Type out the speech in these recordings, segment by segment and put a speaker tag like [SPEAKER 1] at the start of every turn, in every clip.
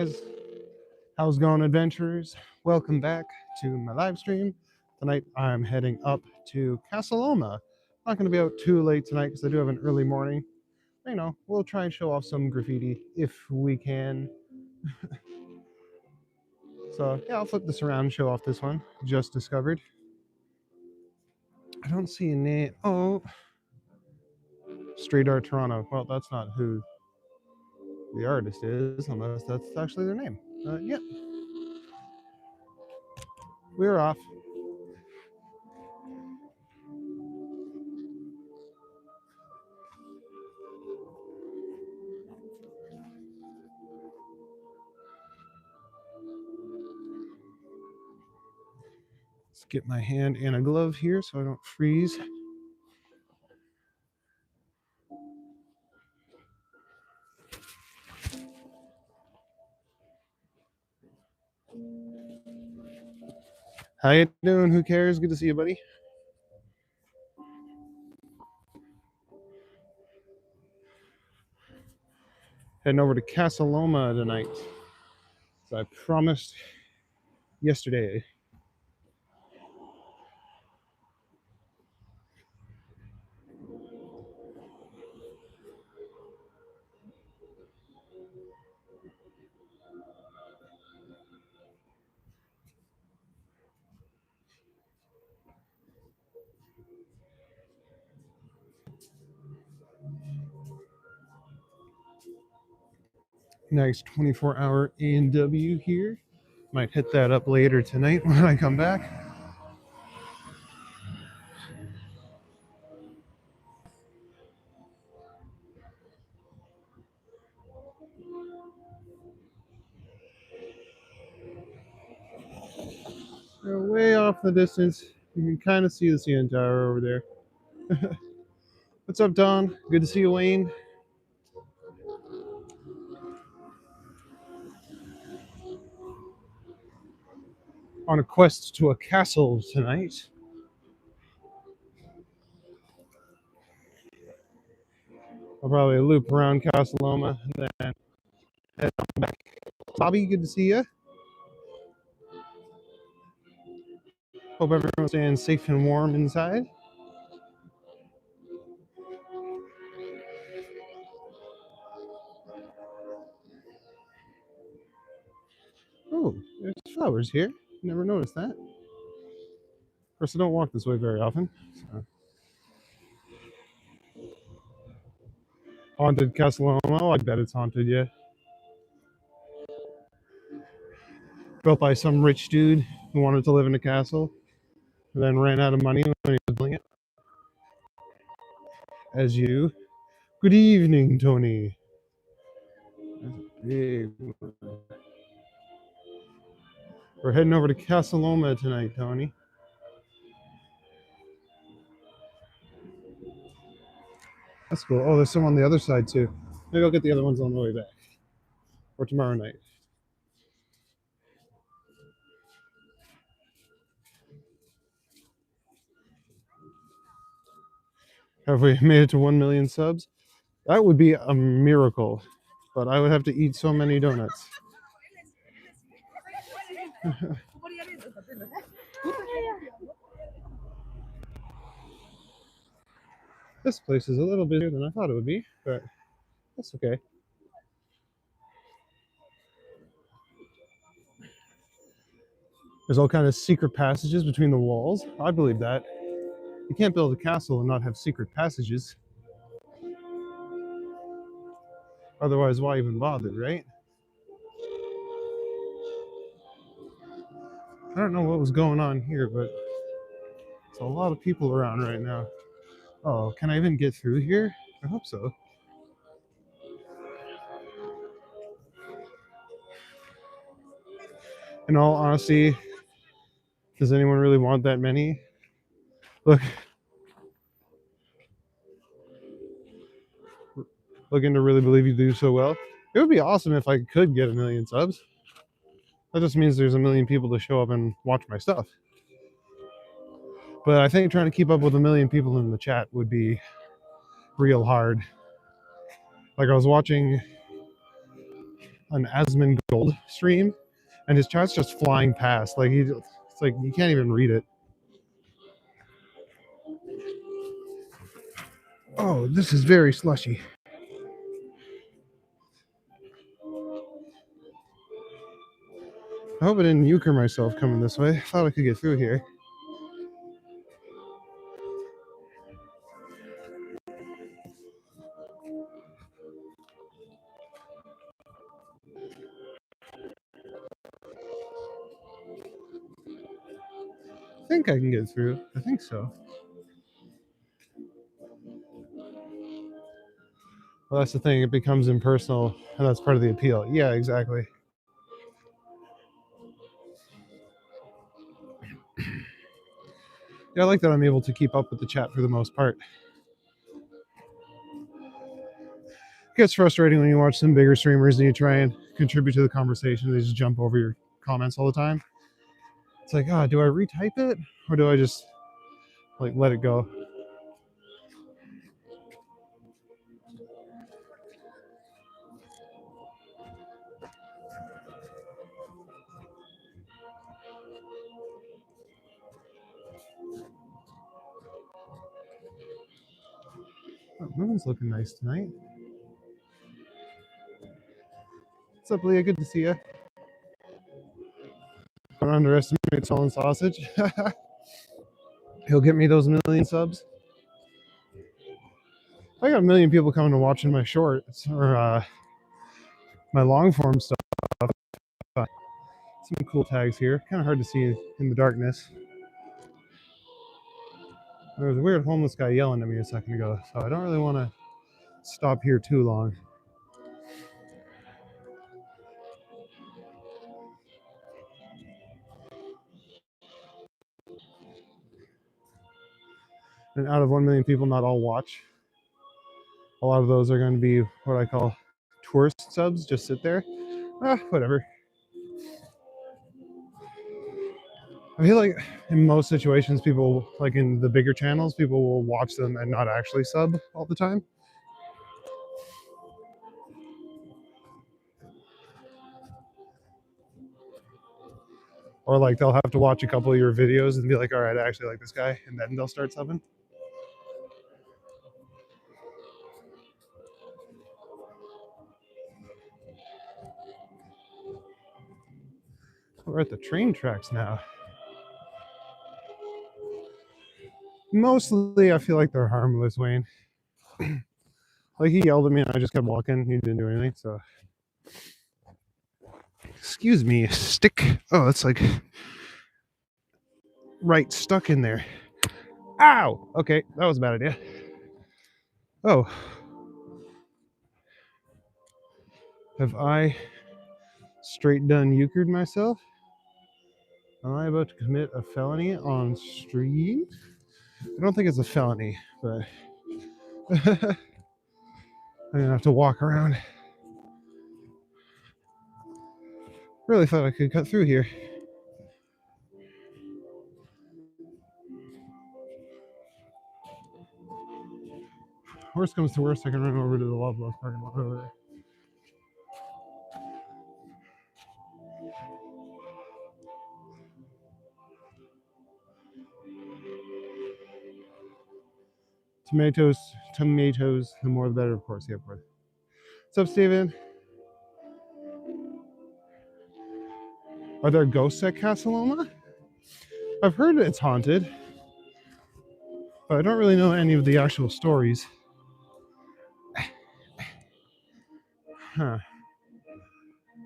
[SPEAKER 1] Guys, how's it going, adventurers? Welcome back to my live stream. Tonight I'm heading up to Casa Loma. Not going to be out too late tonight because I do have an early morning. You know, we'll try and show off some graffiti if we can. So yeah, I'll flip this around and show off this one. Just discovered. I don't see a name. Oh, Street Art Toronto. Well, that's not who the artist is, unless that's actually their name. Yep, we're off. Let's get my hand in a glove here so I don't freeze. How you doing? Who cares? Good to see you, buddy. Heading over to Casa Loma tonight, as I promised yesterday. Nice 24-hour A&W here. Might hit that up later tonight when I come back. Way off in the distance, you can kind of see the CN Tower over there. What's up, Don? Good to see you, Wayne. On a quest to a castle tonight. I'll probably loop around Castaloma and then head on back. Bobby, good to see you. Hope everyone's staying safe and warm inside. Oh, there's flowers here. Never noticed that. Of course, I don't walk this way very often. So. Haunted Castaloma. Oh, I bet it's haunted, yeah. Built by some rich dude who wanted to live in a castle, and then ran out of money when he was building it. As you. Good evening, Tony. Big. We're heading over to Casa Loma tonight, Tony. That's cool. Oh, there's some on the other side too. Maybe I'll get the other ones on the way back. Or tomorrow night. Have we made it to 1 million subs? That would be a miracle. But I would have to eat so many donuts. This place is a little busier than I thought it would be, but that's okay. There's all kind of secret passages between the walls. I believe that. You can't build a castle and not have secret passages. Otherwise, why even bother, right? I don't know what was going on here, but there's a lot of people around right now. Oh, can I even get through here? I hope so. In all honesty, does anyone really want that many? Look. Looking to really believe you do so well. It would be awesome if I could get 1 million subs. That just means there's 1 million people to show up and watch my stuff. But I think trying to keep up with 1 million people in the chat would be real hard. Like I was watching an Asmongold stream, and his chat's just flying past. Like it's like you can't even read it. Oh, this is very slushy. I hope I didn't euchre myself coming this way. I thought I could get through here. I think I can get through. I think so. Well, that's the thing. It becomes impersonal, and that's part of the appeal. Yeah, exactly. Yeah, I like that I'm able to keep up with the chat for the most part. It gets frustrating when you watch some bigger streamers and you try and contribute to the conversation. They just jump over your comments all the time. It's like, do I retype it or do I just like let it go? Oh, moon's looking nice tonight. What's up, Leah? Good to see you. Don't underestimate selling sausage. He'll get me those million subs. I got a million people coming to watching my shorts or my long form stuff. Some cool tags here. Kind of hard to see in the darkness. There was a weird homeless guy yelling at me a second ago, so I don't really want to stop here too long. And out of 1 million people, not all watch. A lot of those are going to be what I call tourist subs, just sit there. Whatever. I feel like in most situations, people, like in the bigger channels, people will watch them and not actually sub all the time. Or like they'll have to watch a couple of your videos and be like, all right, I actually like this guy, and then they'll start subbing. We're at the train tracks now. Mostly, I feel like they're harmless, Wayne. Like he yelled at me and I just kept walking. He didn't do anything, so. Excuse me, stick. Oh, it's like right stuck in there. Ow! Okay, that was a bad idea. Oh. Have I straight done euchred myself? Am I about to commit a felony on stream? I don't think it's a felony, but I'm gonna have to walk around. Really thought I could cut through here. Worst comes to worst, I can run over to the Loblaws parking lot over there. Tomatoes, the more the better, of course. Yeah, of course. What's up, Steven? Are there ghosts at Casa Loma? I've heard it's haunted, but I don't really know any of the actual stories. Huh.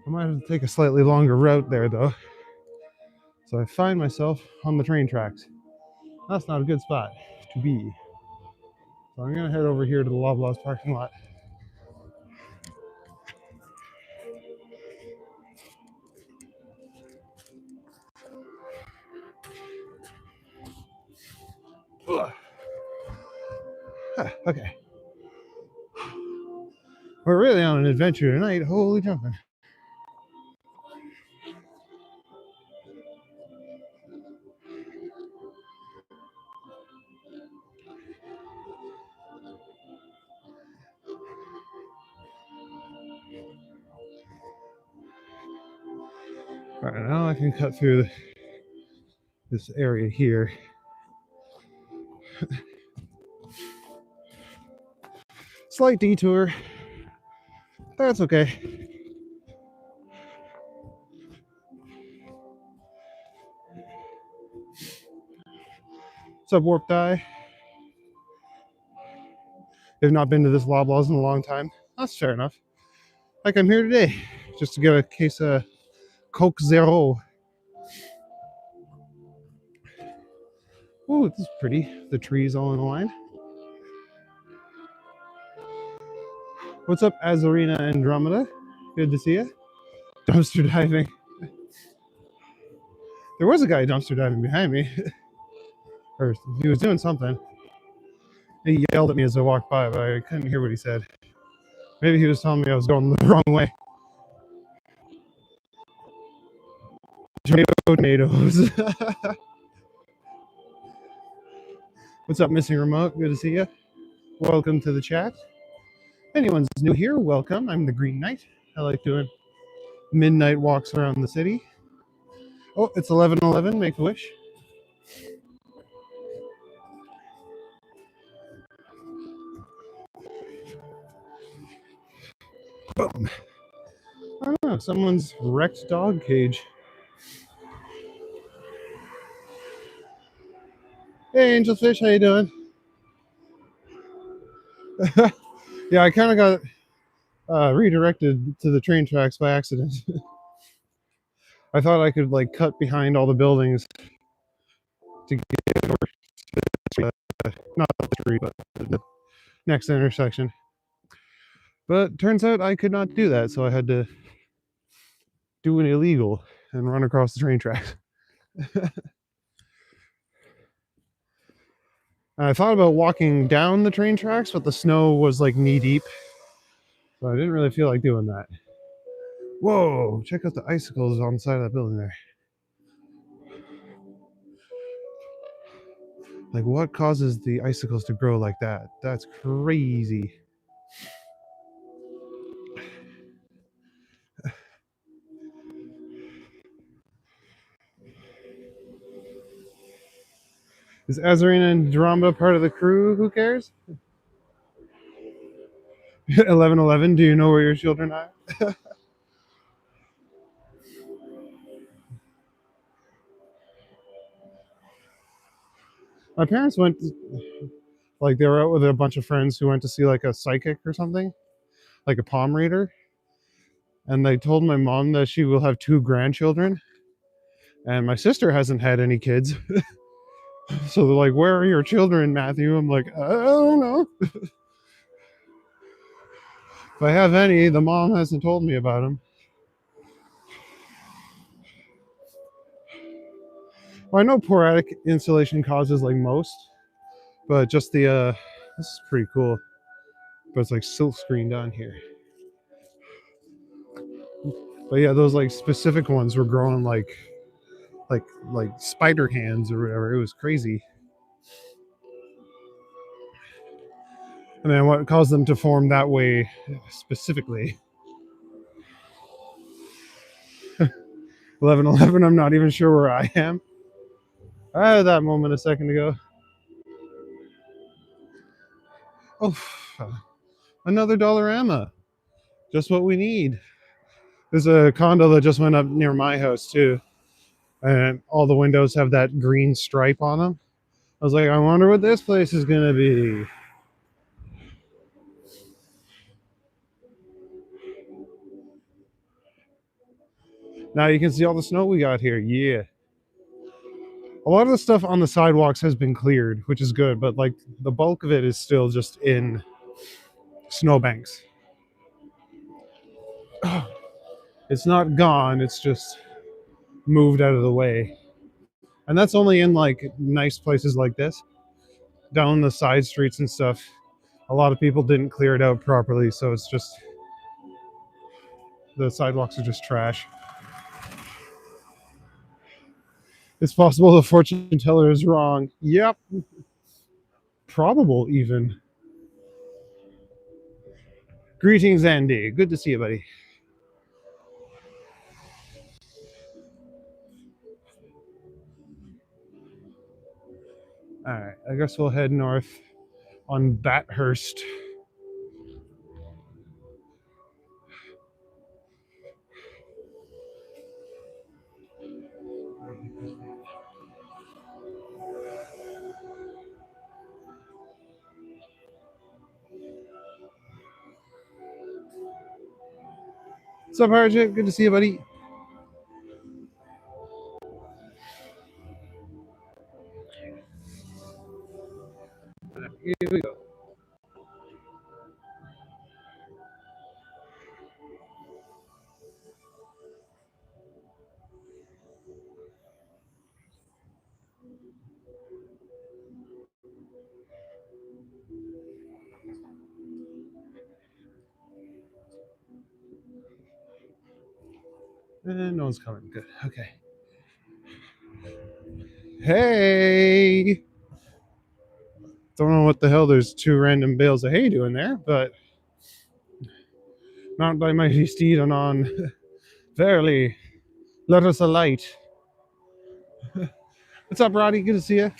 [SPEAKER 1] I might have to take a slightly longer route there, though. So I find myself on the train tracks. That's not a good spot to be. So I'm going to head over here to the Loblaws parking lot. Okay. We're really on an adventure tonight. Holy jumping. All right, now I can cut through this area here. Slight detour. That's okay. What's up, Warped Eye? They've not been to this Loblaws in a long time. That's fair enough. Like I'm here today, just to get a case of Coke Zero. Ooh, this is pretty. The trees all in a line. What's up, Azorina Andromeda? Good to see you. Dumpster diving. There was a guy dumpster diving behind me. Or he was doing something. He yelled at me as I walked by, but I couldn't hear what he said. Maybe he was telling me I was going the wrong way. Tomatoes. What's up, Missing Remote? Good to see you. Welcome to the chat. If anyone's new here, welcome. I'm the Green Knight. I like doing midnight walks around the city. Oh, it's 11:11. Make a wish. Boom. I don't know. Someone's wrecked dog cage. Hey, Angelfish, how you doing? Yeah, I kind of got redirected to the train tracks by accident. I thought I could like cut behind all the buildings to get over to not the street, but the next intersection. But turns out I could not do that, so I had to do an illegal and run across the train tracks. I thought about walking down the train tracks, but the snow was like knee deep, so I didn't really feel like doing that. Whoa, check out the icicles on the side of that building there. Like, what causes the icicles to grow like that? That's crazy. Is Azarina and Dramba part of the crew? Who cares? 11:11. Do you know where your children are? My parents went, like, they were out with a bunch of friends who went to see like a psychic or something, like a palm reader. And they told my mom that she will have 2 grandchildren. And my sister hasn't had any kids. So they're like, "Where are your children, Matthew?" I'm like, "I don't know. If I have any, the mom hasn't told me about them." Well, I know poradic insulation causes like most, but just the this is pretty cool. But it's like silk screened on here. But yeah, those like specific ones were growing like spider hands or whatever. It was crazy. And then what caused them to form that way specifically? 11:11. I'm not even sure where I am. I had that moment a second ago. Oh, another Dollarama. Just what we need. There's a condo that just went up near my house too, and all the windows have that green stripe on them. I was like, I wonder what this place is gonna be. Now you can see all the snow we got here. Yeah. A lot of the stuff on the sidewalks has been cleared, which is good, but like the bulk of it is still just in snowbanks. It's not gone, it's just moved out of the way. And that's only in like nice places like this. Down the side streets and stuff, a lot of people didn't clear it out properly, so it's just the sidewalks are just trash. It's possible the fortune teller is wrong. Yep. Probable even. Greetings, Andy. Good to see you, buddy. All right, I guess we'll head north on Bathurst. What's up, RJ? Good to see you, buddy. Here we go. And no one's coming. Good. Okay. Hey. Don't know what the hell there's two random bales of hay doing there, but mount by mighty steed and on. Verily, let us alight. What's up, Roddy? Good to see you.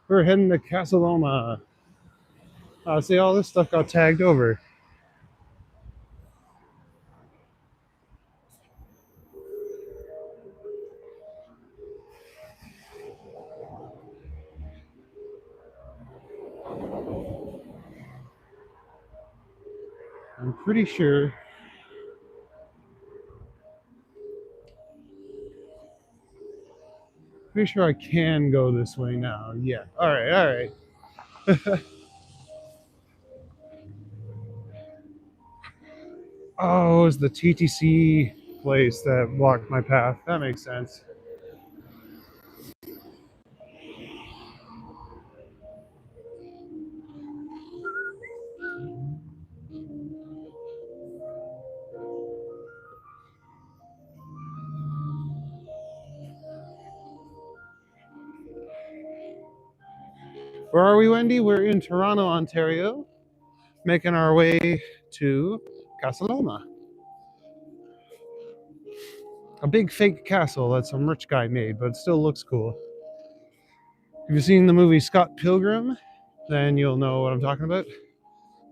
[SPEAKER 1] We're heading to Casa Loma. See, all this stuff got tagged over. I'm pretty sure. Pretty sure I can go this way now. Yeah. All right. All right. Oh, it was the TTC place that blocked my path. That makes sense. Where are we, Wendy? We're in Toronto, Ontario, making our way to Castaloma. A big fake castle that some rich guy made, but it still looks cool. If you've seen the movie Scott Pilgrim, then you'll know what I'm talking about.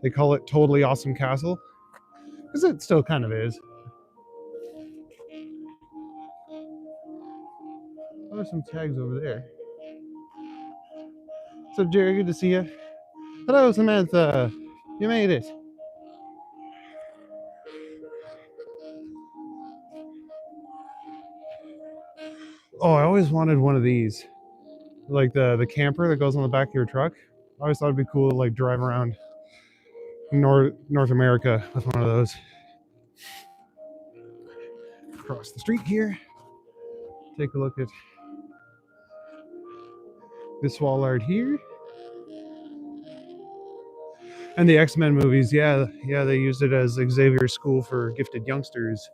[SPEAKER 1] They call it Totally Awesome Castle, because it still kind of is. What are some tags over there? What's up, Jerry? Good to see you. Hello, Samantha. You made it. Oh, I always wanted one of these, like the camper that goes on the back of your truck. I always thought it'd be cool to like drive around North America with one of those. Across the street here, take a look at this wall art here. And the X-Men movies, yeah, they used it as Xavier's school for gifted youngsters.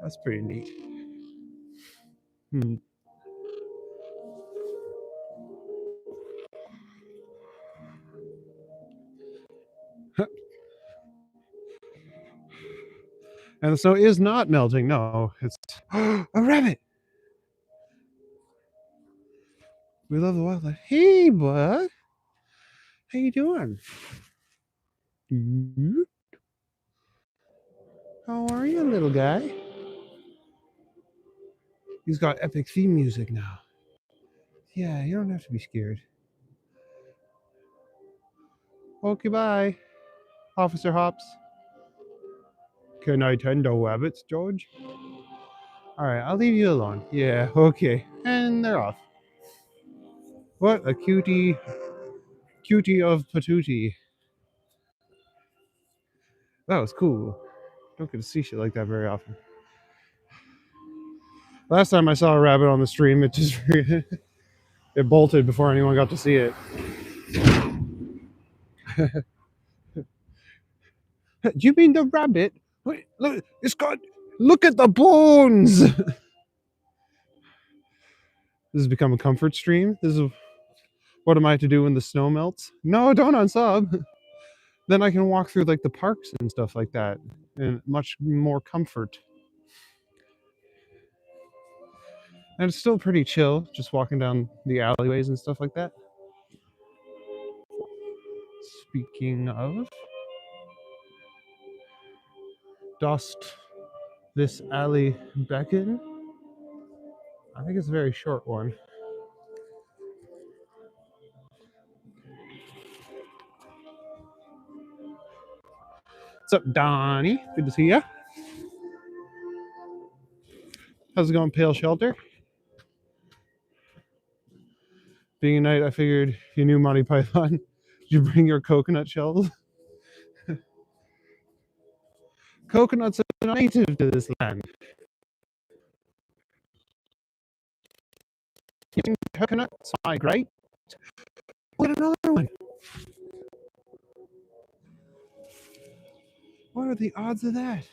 [SPEAKER 1] That's pretty neat. Hmm. And the snow is not melting. No, it's a rabbit. We love the wildlife. Hey, bud. How you doing? How are you, little guy? He's got epic theme music now. Yeah, you don't have to be scared. Okay, bye. Officer Hops. Can I tend to rabbits, George? Alright, I'll leave you alone. Yeah, okay. And they're off. What a cutie of patootie. That was cool. Don't get to see shit like that very often. Last time I saw a rabbit on the stream, it just it bolted before anyone got to see it. Do you mean the rabbit? Wait, look, it's got. Look at the bones. This has become a comfort stream. This is what am I to do when the snow melts? No, don't unsub. Then I can walk through like the parks and stuff like that in much more comfort. And it's still pretty chill, just walking down the alleyways and stuff like that. Speaking of, dost this alley beckon? I think it's a very short one. What's up, Donnie? Good to see ya. How's it going, Pale Shelter? Being a night, I figured you knew Monty Python. Did you bring your coconut shells? Coconuts are not native to this land. You think coconuts migrate? Look at another one. What are the odds of that?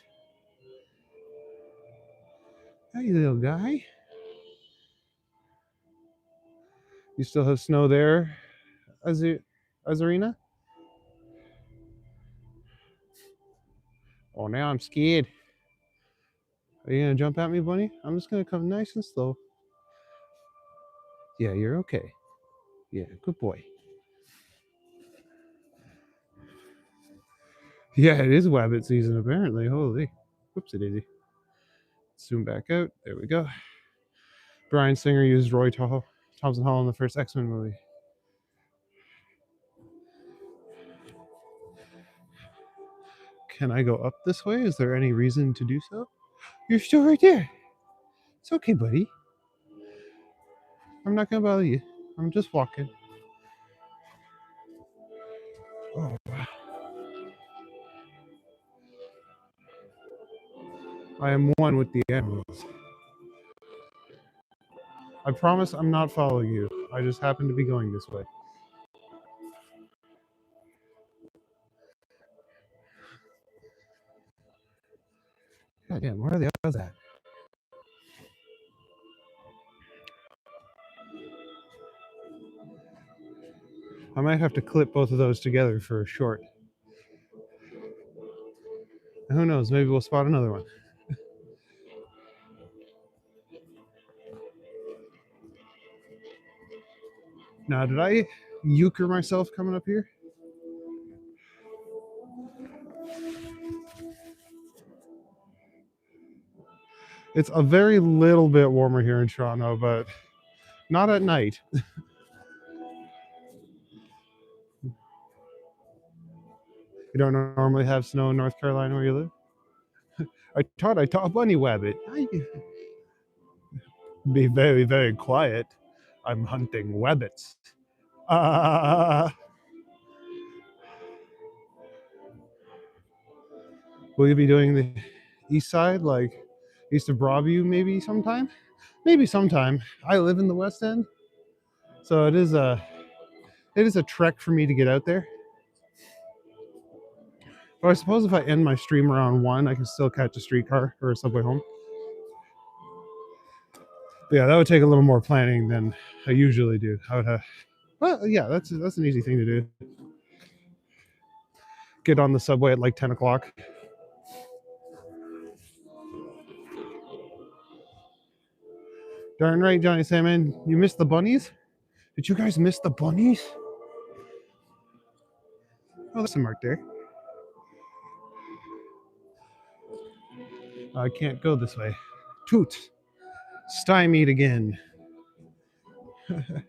[SPEAKER 1] Hey, little guy. You still have snow there, Azarina? Oh, now I'm scared. Are you gonna jump at me, bunny? I'm just gonna come nice and slow. Yeah, you're okay. Yeah, good boy. Yeah, it is wabbit season apparently. Holy, whoopsie daisy. Zoom back out. There we go. Bryan Singer used Roy Thompson Hall in the first X-Men movie. Can I go up this way? Is there any reason to do so? You're still right there. It's okay, buddy. I'm not gonna bother you. I'm just walking. Oh, wow. I am one with the animals. I promise I'm not following you. I just happen to be going this way. God damn, where are the others at? I might have to clip both of those together for a short. Who knows? Maybe we'll spot another one. Now, did I euchre myself coming up here? It's a very little bit warmer here in Toronto, but not at night. You don't normally have snow in North Carolina where you live? I taught a bunny wabbit. Be very, very quiet. I'm hunting wabbits. Will you be doing the east side, like east of Broadview, maybe sometime? Maybe sometime. I live in the West End, so it is a trek for me to get out there. But I suppose if I end my stream around 1, I can still catch a streetcar or a subway home. But yeah, that would take a little more planning than I usually do. I would have. Well, yeah, that's an easy thing to do. Get on the subway at like 10 o'clock. Darn right, Johnny Salmon. You missed the bunnies? Did you guys miss the bunnies? Oh, there's a mark there. I can't go this way. Toot. Stymied again. I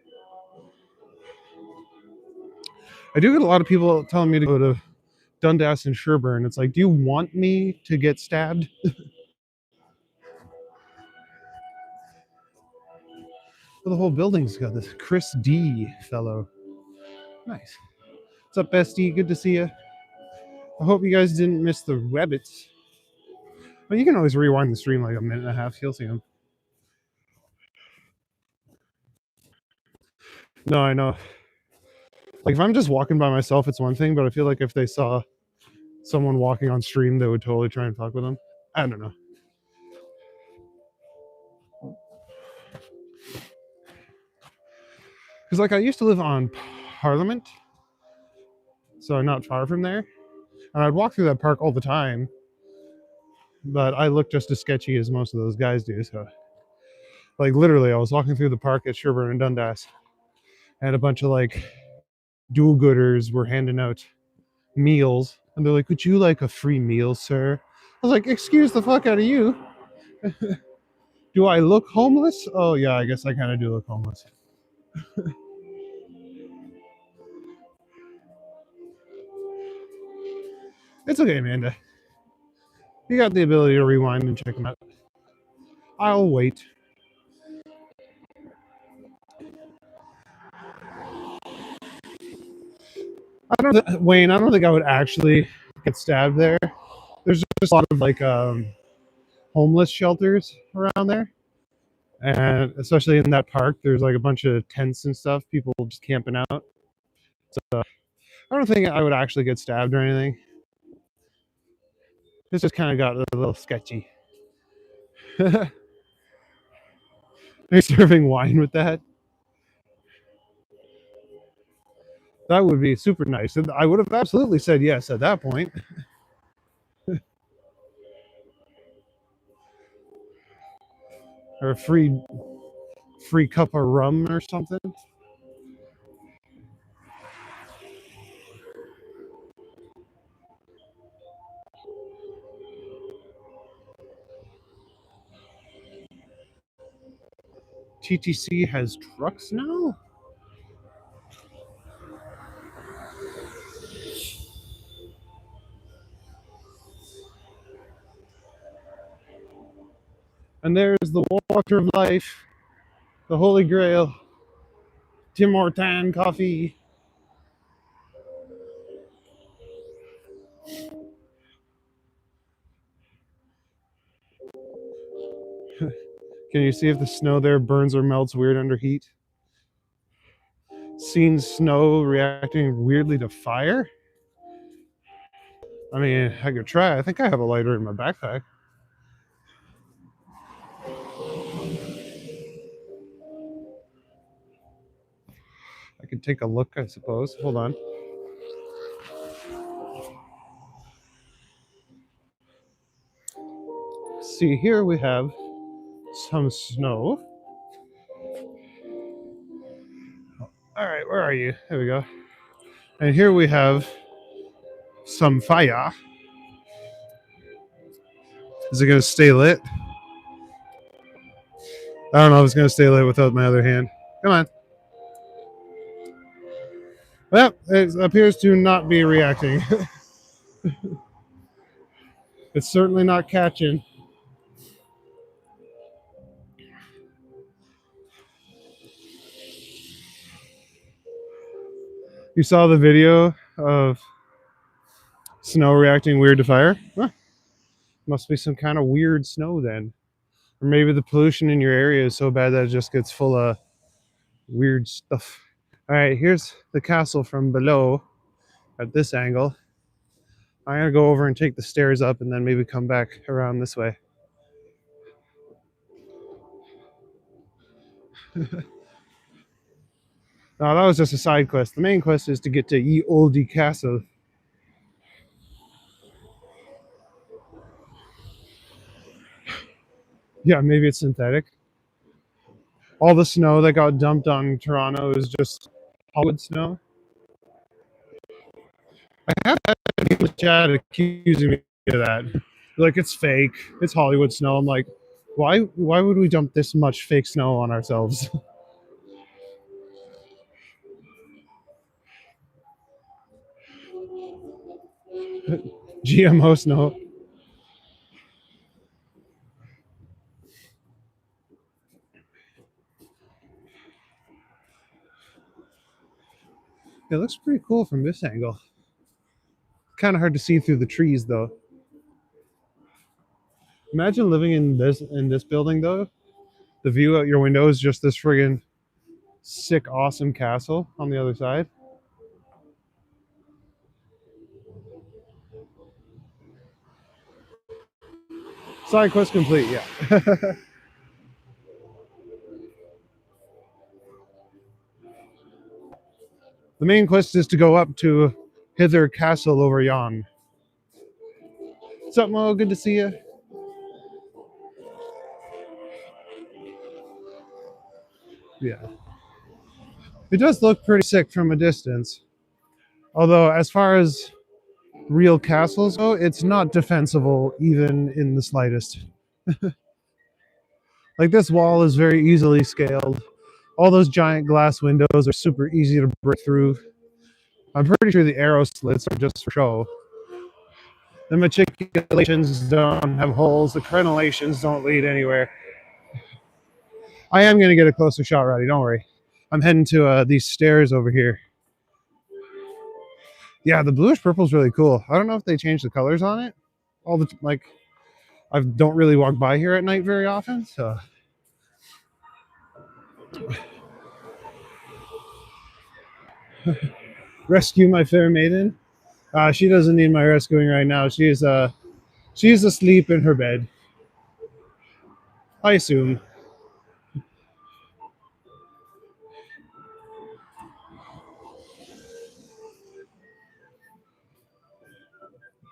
[SPEAKER 1] do get a lot of people telling me to go to Dundas and Sherburne. It's like, do you want me to get stabbed? Well, the whole building's got this Chris D fellow. Nice. What's up, bestie? Good to see you. I hope you guys didn't miss the rabbits. But you can always rewind the stream like a minute and a half. You'll see them. No, I know. Like if I'm just walking by myself, it's one thing. But I feel like if they saw someone walking on stream, they would totally try and talk with them. I don't know. Because like I used to live on Parliament, so not far from there. And I'd walk through that park all the time, but I look just as sketchy as most of those guys do. So, like, literally, I was walking through the park at Sherburne and Dundas, and a bunch of like do-gooders were handing out meals, and they're like, "Would you like a free meal, sir?" I was like, "Excuse the fuck out of you." Do I look homeless? Oh yeah, I guess I kind of do look homeless. It's okay, Amanda. You got the ability to rewind and check them out. I'll wait. Wayne. I don't think I would actually get stabbed there. There's just a lot of like homeless shelters around there, and especially in that park, there's like a bunch of tents and stuff. People just camping out. So I don't think I would actually get stabbed or anything. This just kind of got a little sketchy. Are you serving wine with that? That would be super nice. And I would have absolutely said yes at that point. Or a free cup of rum or something. TTC has trucks now? And there's the water of life, the Holy Grail, Tim Horton coffee. Can you see if the snow there burns or melts weird under heat? Seen snow reacting weirdly to fire? I mean, I could try. I think I have a lighter in my backpack. I could take a look, I suppose. Hold on. See, here we have some snow. All right, where are you? There we go. And here we have some fire. Is it going to stay lit? I don't know if it's going to stay lit without my other hand. Come on. Well, it appears to not be reacting. It's certainly not catching. You saw the video of snow reacting weird to fire? Huh. Must be some kind of weird snow then. Or maybe the pollution in your area is so bad that it just gets full of weird stuff. All right, here's the castle from below at this angle. I'm going to go over and take the stairs up and then maybe come back around this way. No, that was just a side quest. The main quest is to get to Ye Olde Castle. Yeah, maybe it's synthetic. All the snow that got dumped on Toronto is just Hollywood snow. I have had people in the chat accusing me of that. Like, it's fake. It's Hollywood snow. I'm like, why would we dump this much fake snow on ourselves? GMO snow. It looks pretty cool from this angle. Kind of hard to see through the trees though. Imagine living in this building though. The view out your window is just this friggin' sick, awesome castle on the other side. Side quest complete, yeah. The main quest is to go up to hither castle over yon. What's up, Mo? Good to see you. Yeah. It does look pretty sick from a distance. Although, as far as real castles go, it's not defensible even in the slightest. Like, this wall is very easily scaled. All those giant glass windows are super easy to break through. I'm pretty sure the arrow slits are just for show. The matriculations don't have holes. The crenellations don't lead anywhere. I am going to get a closer shot, Roddy. Don't worry. I'm heading to these stairs over here. Yeah, the bluish purple is really cool. I don't know if they changed the colors on it. All the like, I don't really walk by here at night very often, so. Rescue my fair maiden. She doesn't need my rescuing right now. She's asleep in her bed. I assume.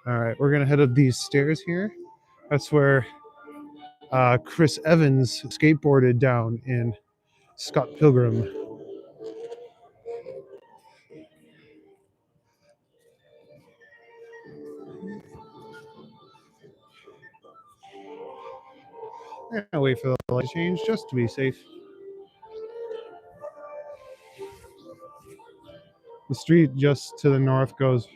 [SPEAKER 1] All right, we're gonna head up these stairs here. That's where Chris Evans skateboarded down in Scott Pilgrim. I'm gonna wait for the light change just to be safe. The street just to the north goes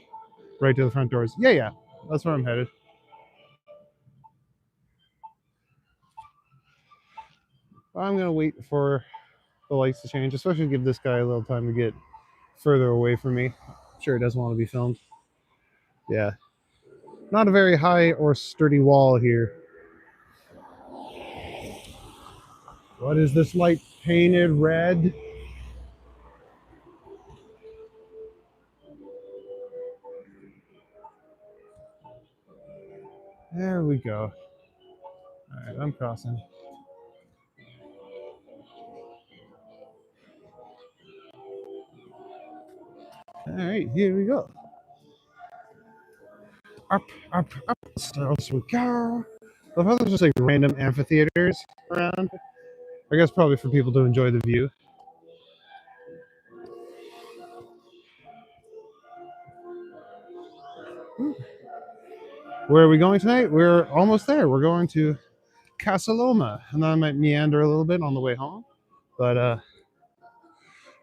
[SPEAKER 1] right to the front doors. Yeah, that's where I'm headed. I'm gonna wait for the lights to change, especially give this guy a little time to get further away from me. I'm sure he doesn't want to be filmed. Yeah. Not a very high or sturdy wall here. What is this light painted red? There we go. All right, I'm crossing. All right, here we go. Up, up the stairs we go. I love how there's just like random amphitheaters around. I guess probably for people to enjoy the view. Where are we going tonight? We're almost there. We're going to Casa Loma, and then I might meander a little bit on the way home. But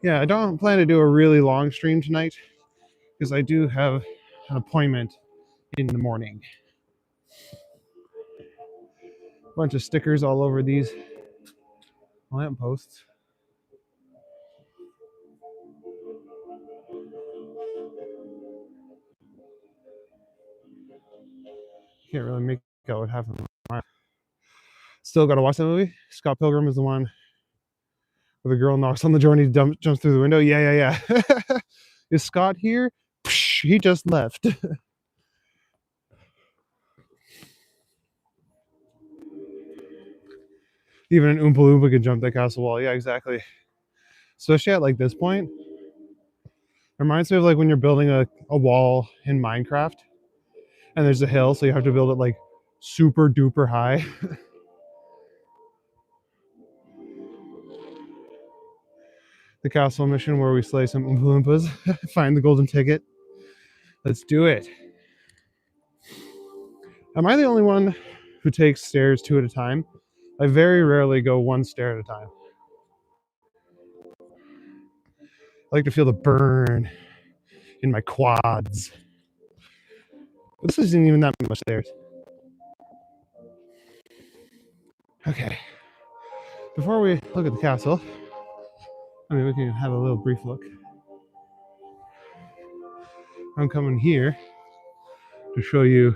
[SPEAKER 1] yeah, I don't plan to do a really long stream tonight because I do have an appointment in the morning. Bunch of stickers all over these lampposts. Can't really make out what happened. Still got to watch that movie. Scott Pilgrim is the one where the girl knocks on the door and he jumps through the window. Yeah. Is Scott here? Psh, he just left. Even an Oompa Loompa could jump that castle wall. Yeah, exactly. Especially at like this point. Reminds me of like when you're building a wall in Minecraft and there's a hill, so you have to build it like super duper high. The castle mission where we slay some Oompa Loompas, find the golden ticket. Let's do it. Am I the only one who takes stairs two at a time? I very rarely go one stair at a time. I like to feel the burn in my quads. But this isn't even that much stairs. Okay. Before we look at the castle, I mean, we can have a little brief look. I'm coming here to show you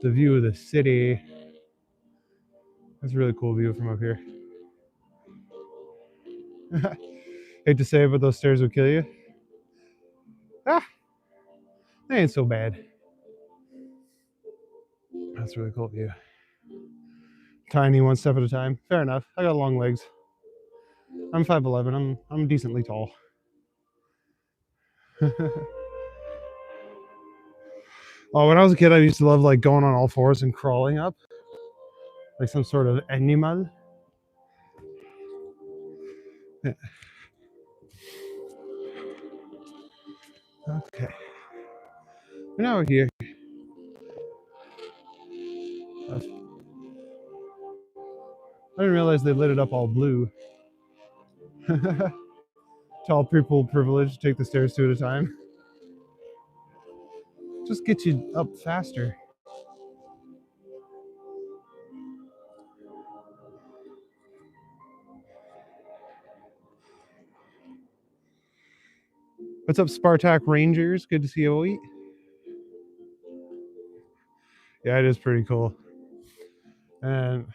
[SPEAKER 1] the view of the city. That's a really cool view from up here. Hate to say it, but those stairs would kill you. They ain't so bad. That's a really cool view. Tiny, one step at a time. Fair enough. I got long legs. I'm 5'11". I'm decently tall. Oh, when I was a kid, I used to love like going on all fours and crawling up, like some sort of animal. Yeah. Okay, now we're here. I didn't realize they lit it up all blue. Tall people privilege, take the stairs two at a time. Just get you up faster. What's up, Spartak Rangers? Good to see you, Oit. Yeah, it is pretty cool. And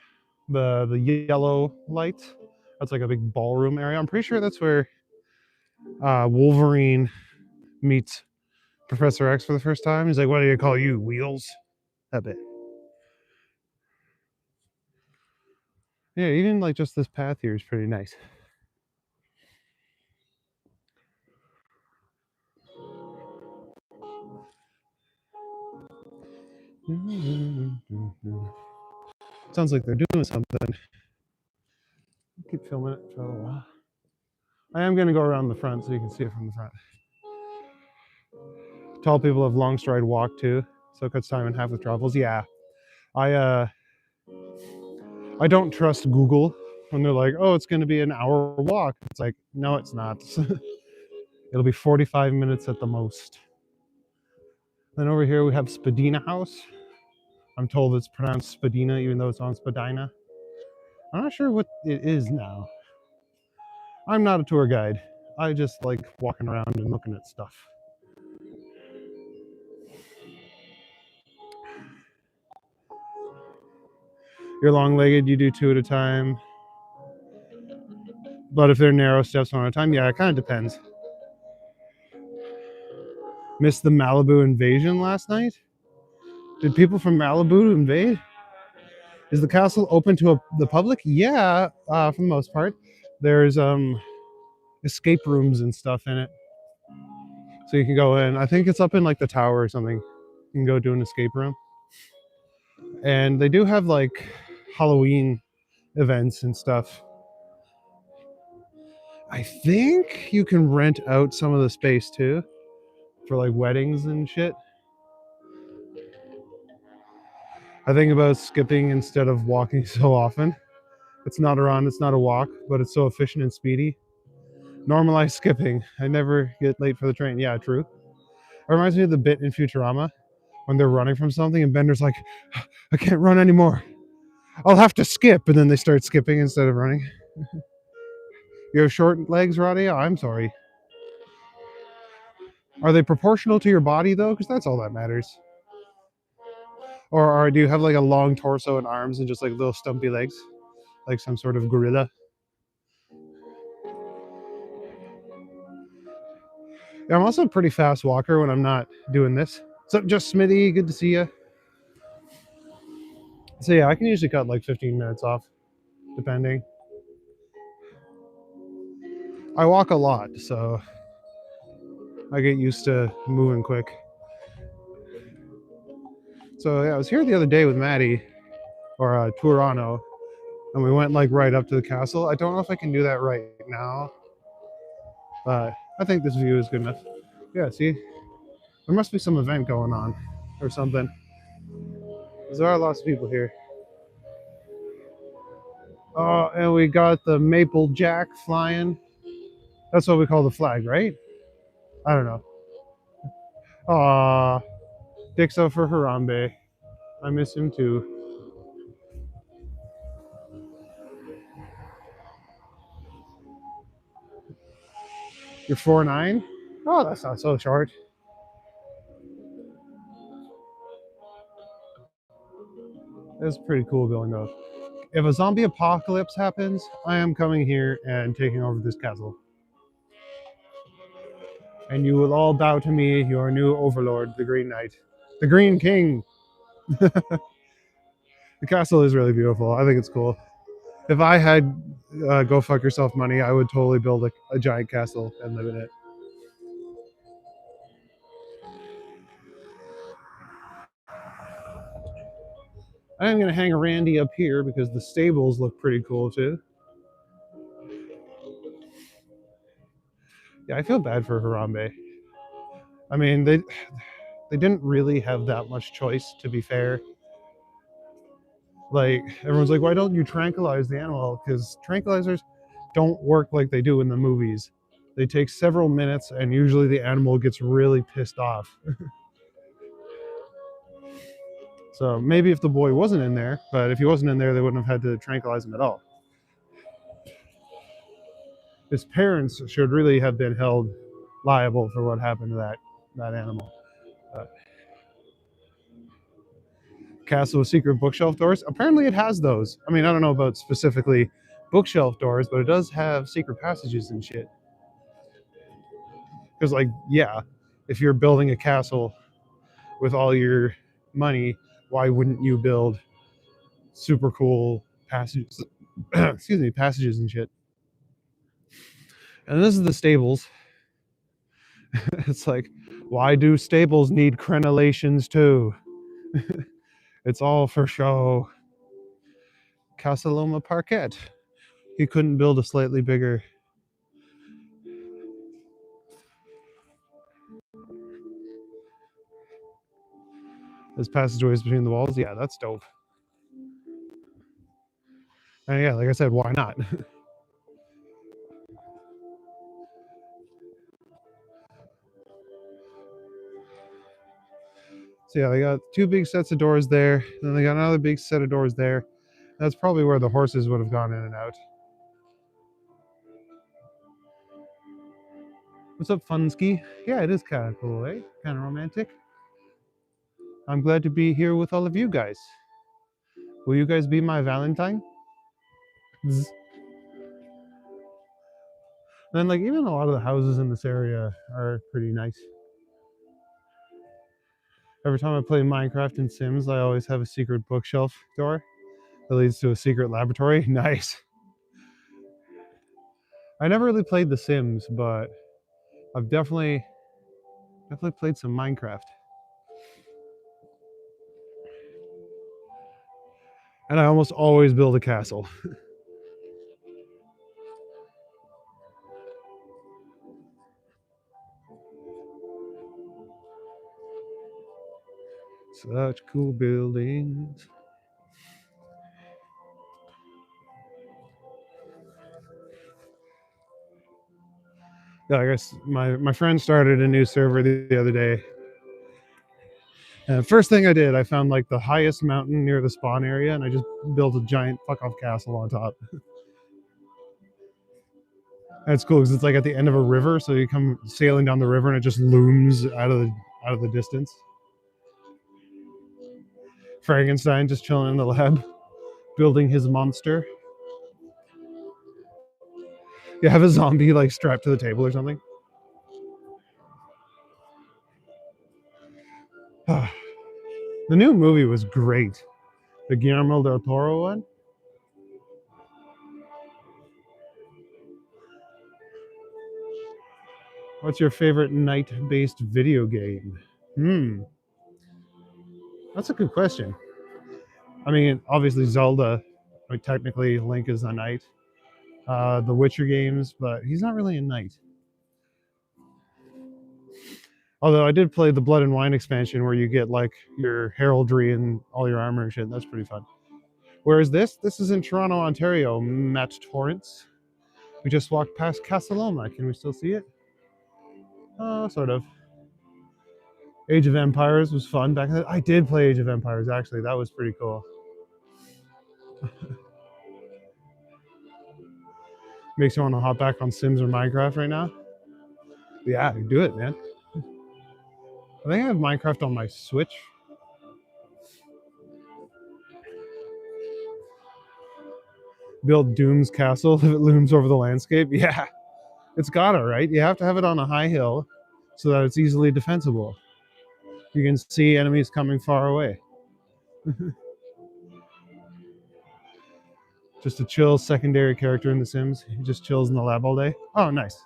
[SPEAKER 1] the yellow light, that's like a big ballroom area. I'm pretty sure that's where Wolverine meets Professor X for the first time. He's like, "What do you call you, Wheels?" That bit. Yeah, even like just this path here is pretty nice. Sounds like they're doing something. Keep filming it for a little while. I am going to go around the front so you can see it from the front. Tall people have long stride walk too, so it cuts time in half with travels. Yeah, I don't trust Google when they're like, "Oh, it's going to be an hour walk." It's like, no, it's not. It'll be 45 minutes at the most. Then over here we have Spadina House. I'm told it's pronounced Spadina, even though it's on Spadina. I'm not sure what it is now. I'm not a tour guide. I just like walking around and looking at stuff. You're long-legged, you do two at a time. But if they're narrow steps one at a time, yeah, it kind of depends. Missed the Malibu invasion last night? Did people from Malibu invade? Is the castle open to the public? Yeah, for the most part. There's escape rooms and stuff in it. So you can go in. I think it's up in like the tower or something. You can go do an escape room. And they do have like Halloween events and stuff. I think you can rent out some of the space too for like weddings and shit. I think about skipping instead of walking so often. It's not a run, it's not a walk, but it's so efficient and speedy. Normalize skipping. I never get late for the train. Yeah, true. It reminds me of the bit in Futurama when they're running from something and Bender's like, "I can't run anymore. I'll have to skip." And then they start skipping instead of running. You have short legs, Roddy? Oh, I'm sorry. Are they proportional to your body though? Because that's all that matters. Or do you have like a long torso and arms and just like little stumpy legs? Like some sort of gorilla? Yeah, I'm also a pretty fast walker when I'm not doing this. What's up, Just Smitty? Good to see you. So yeah, I can usually cut like 15 minutes off, depending. I walk a lot, so I get used to moving quick. So yeah, I was here the other day with Maddie, or Turano, and we went like right up to the castle. I don't know if I can do that right now, but I think this view is good enough. Yeah, see, there must be some event going on or something. There are lots of people here. Oh, and we got the Maple Jack flying. That's what we call the flag, right? I don't know. Aw, Dixo for Harambe. I miss him too. You're 4'9"? Oh, that's not so short. It's pretty cool going though. If a zombie apocalypse happens, I am coming here and taking over this castle. And you will all bow to me, your new overlord, the Green Knight. The Green King! The castle is really beautiful. I think it's cool. If I had go fuck yourself money, I would totally build a giant castle and live in it. I'm going to hang a Randy up here because the stables look pretty cool too. Yeah, I feel bad for Harambe. I mean, they didn't really have that much choice, to be fair. Like, everyone's like, why don't you tranquilize the animal? Because tranquilizers don't work like they do in the movies. They take several minutes, and usually the animal gets really pissed off. So maybe if the boy wasn't in there, but if he wasn't in there, they wouldn't have had to tranquilize him at all. His parents should really have been held liable for what happened to that animal. Castle with secret bookshelf doors. Apparently, it has those. I mean, I don't know about specifically bookshelf doors, but it does have secret passages and shit. Because, like, yeah, if you're building a castle with all your money, why wouldn't you build super cool passages? Excuse me, passages and shit. And this is the stables. It's like, why do stables need crenellations too? It's all for show. Casa Loma parquet. He couldn't build a slightly bigger. There's passageways between the walls. Yeah, that's dope. And yeah, like I said, why not? So yeah, they got two big sets of doors there. Then they got another big set of doors there. That's probably where the horses would have gone in and out. What's up, Funsky? Yeah, it is kind of cool, eh? Kind of romantic. I'm glad to be here with all of you guys. Will you guys be my Valentine? Zzz. Then, like, even a lot of the houses in this area are pretty nice. Every time I play Minecraft and Sims, I always have a secret bookshelf door that leads to a secret laboratory. Nice. I never really played The Sims, but I've definitely played some Minecraft. And I almost always build a castle. Such cool buildings. Yeah, I guess my friend started a new server the other day. And first thing I did, I found like the highest mountain near the spawn area, and I just built a giant fuck off castle on top. And it's cool because it's like at the end of a river, so you come sailing down the river, and it just looms out of the distance. Frankenstein just chilling in the lab, building his monster. You have a zombie like strapped to the table or something. The new movie was great. The Guillermo del Toro one. What's your favorite night-based video game? That's a good question. I mean, obviously Zelda. Like technically, Link is a knight. The Witcher games, but he's not really a knight. Although I did play the Blood and Wine expansion where you get like your heraldry and all your armor and shit. That's pretty fun. Where is this? This is in Toronto, Ontario. Matt Torrance. We just walked past Casa Loma. Can we still see it? Sort of. Age of Empires was fun back then. I did play Age of Empires actually. That was pretty cool. Makes you want to hop back on Sims or Minecraft right now? Yeah, do it, man. I think I have Minecraft on my Switch. Build Doom's castle if it looms over the landscape. Yeah, it's gotta, right? You have to have it on a high hill so that it's easily defensible. You can see enemies coming far away. Just a chill secondary character in The Sims. He just chills in the lab all day. Oh, nice.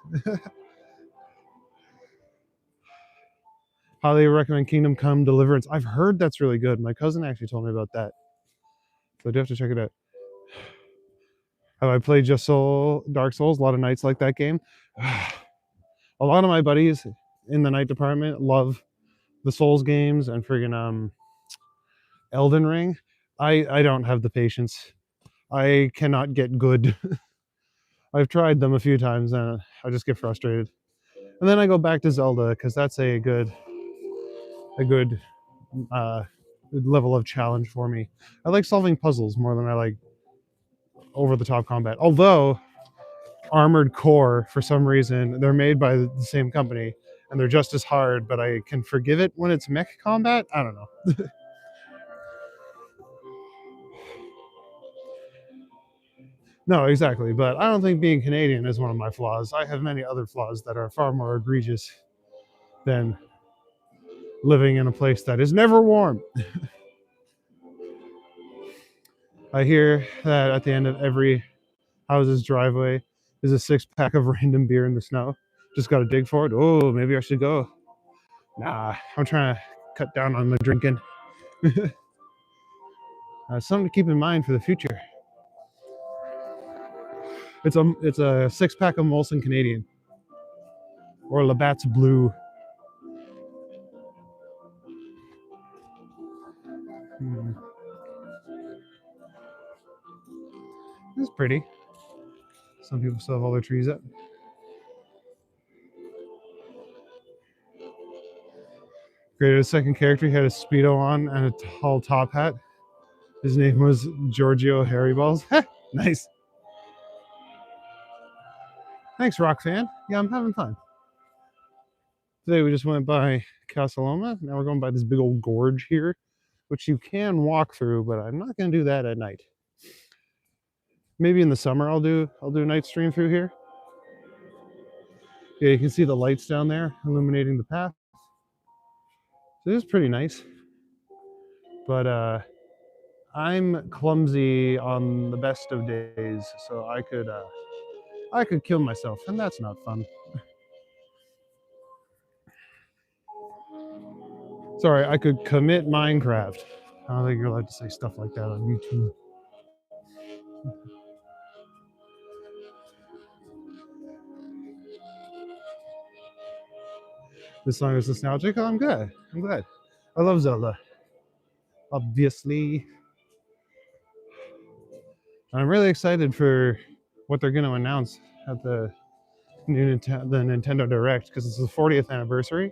[SPEAKER 1] Highly recommend Kingdom Come Deliverance. I've heard that's really good. My cousin actually told me about that. So I do have to check it out. Have I played just Dark Souls? A lot of nights like that game. A lot of my buddies in the night department love the Souls games and friggin' Elden Ring. I don't have the patience. I cannot get good. I've tried them a few times and I just get frustrated. And then I go back to Zelda because that's a good uh, level of challenge for me. I like solving puzzles more than I like over the top combat. Although Armored Core, for some reason, they're made by the same company and they're just as hard, but I can forgive it when it's mech combat. I don't know. No, exactly. But I don't think being Canadian is one of my flaws. I have many other flaws that are far more egregious than living in a place that is never warm. I hear that at the end of every house's driveway is a 6-pack of random beer in the snow. Just got to dig for it. Oh, maybe I should go. Nah, I'm trying to cut down on the drinking. Something to keep in mind for the future. It's a 6-pack of Molson Canadian or Labatt's Blue. It's pretty. Some people still have all their trees up. Created a second character. He had a Speedo on and a tall top hat. His name was Giorgio Harryballs. Nice. Thanks, Rock Fan. Yeah, I'm having fun. Today we just went by Casa Loma. Now we're going by this big old gorge here, which you can walk through, but I'm not going to do that at night. Maybe in the summer I'll do a night stream through here. Yeah, you can see the lights down there illuminating the path. So it is pretty nice. But I'm clumsy on the best of days, so I could kill myself, and that's not fun. Sorry, I could commit Minecraft. I don't think you're allowed to say stuff like that on YouTube. This song is nostalgic. Oh, I'm good. I'm glad. I love Zelda. Obviously. I'm really excited for what they're going to announce at the Nintendo Direct because it's the 40th anniversary.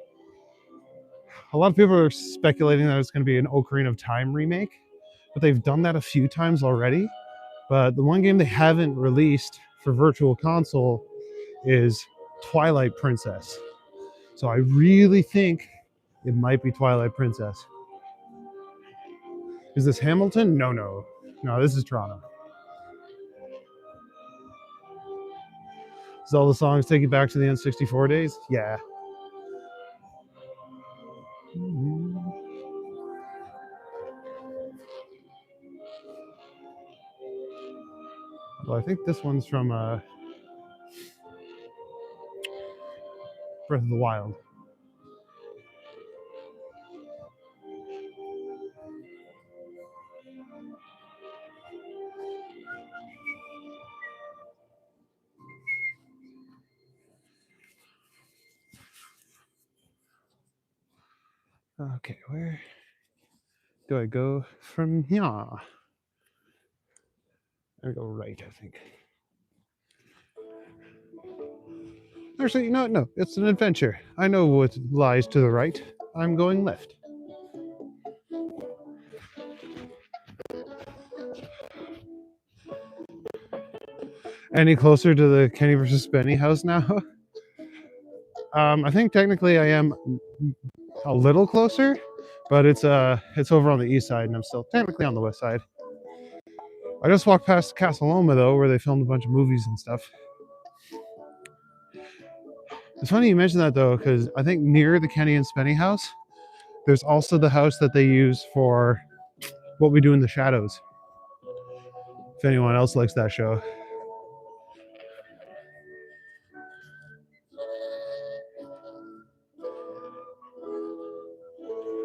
[SPEAKER 1] A lot of people are speculating that it's going to be an Ocarina of Time remake, but they've done that a few times already. But the one game they haven't released for Virtual Console is Twilight Princess. So I really think it might be Twilight Princess. Is this Hamilton? No, this is Toronto. Does all the songs take you back to the N64 days? Yeah. Well, I think this one's from Breath of the Wild. Okay, where do I go from here? I go right, I think. Actually, no, it's an adventure. I know what lies to the right. I'm going left. Any closer to the Kenny versus Benny house now? I think technically I am a little closer, but it's over on the east side, and I'm still technically on the west side. I just walked past Castaloma though, where they filmed a bunch of movies and stuff. It's funny you mentioned that though, because I think near the Kenny and Spenny house, there's also the house that they use for What We Do in the Shadows. If anyone else likes that show.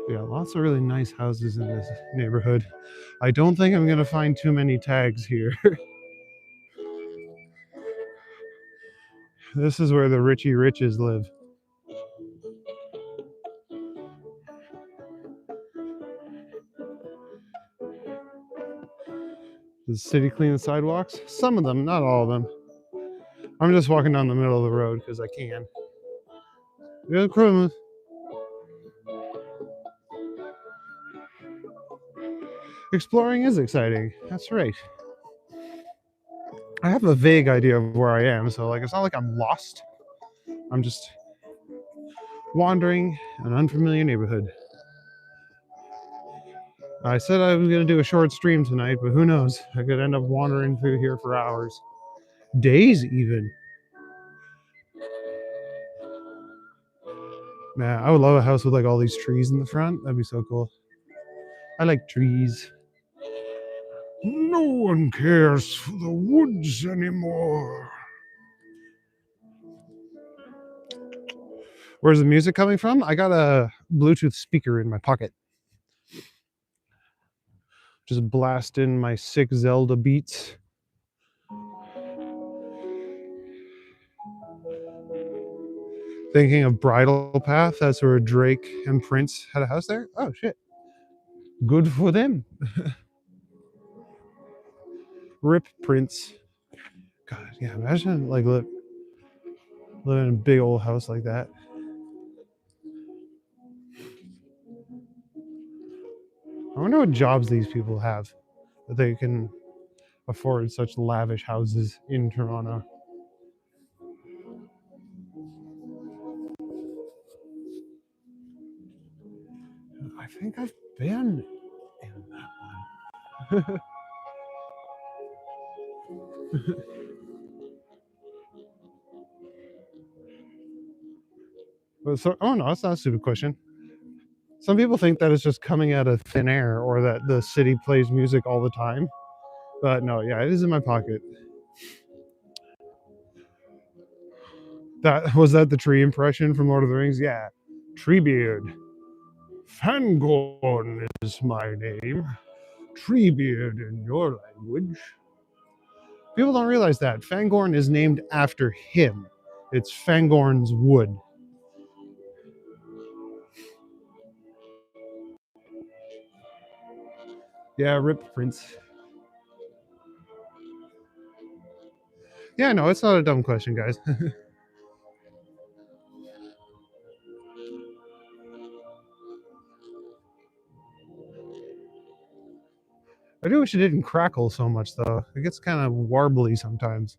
[SPEAKER 1] Yeah, lots of really nice houses in this neighborhood. I don't think I'm gonna find too many tags here. This is where the Richie Riches live. Does the city clean the sidewalks? Some of them, not all of them. I'm just walking down the middle of the road because I can. Yeah, Christmas. Exploring is exciting. That's right. I have a vague idea of where I am, so like it's not like I'm lost. I'm just wandering an unfamiliar neighborhood. I said I was going to do a short stream tonight, but who knows? I could end up wandering through here for hours, days even. Man, I would love a house with like all these trees in the front. That'd be so cool. I like trees. No one cares for the woods anymore. Where's the music coming from? I got a Bluetooth speaker in my pocket. Just blasting my sick Zelda beats. Thinking of Bridal Path, that's where Drake and Prince had a house there. Oh shit. Good for them. Rip Prince. God, yeah, imagine like living in a big old house like that. I wonder what jobs these people have that they can afford such lavish houses in Toronto. I think I've been in that one. So, oh no, that's not a stupid question. Some people think that it's just coming out of thin air or that the city plays music all the time. But no, yeah, it is in my pocket. That was that the tree impression from Lord of the Rings? Yeah. Treebeard. Fangorn is my name. Treebeard in your language. People don't realize that. Fangorn is named after him. It's Fangorn's wood. Yeah, rip Prince. Yeah, no, it's not a dumb question, guys. I do wish it didn't crackle so much, though. It gets kind of warbly sometimes.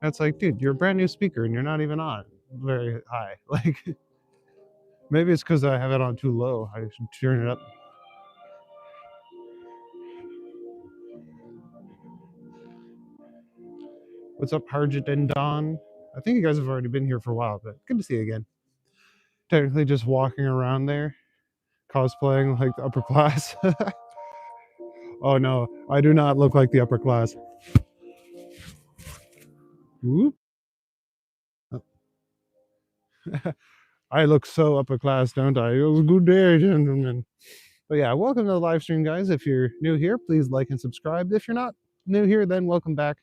[SPEAKER 1] That's like, dude, you're a brand new speaker and you're not even on very high. Like, maybe it's because I have it on too low. I should turn it up. What's up, Harjit and Don? I think you guys have already been here for a while, but good to see you again. Technically, just walking around there, cosplaying like the upper class. Oh no, I do not look like the upper class. Whoop. I look so upper class, don't I? It was a good day, gentlemen. But yeah, welcome to the live stream, guys. If you're new here, please like and subscribe. If you're not new here, then welcome back.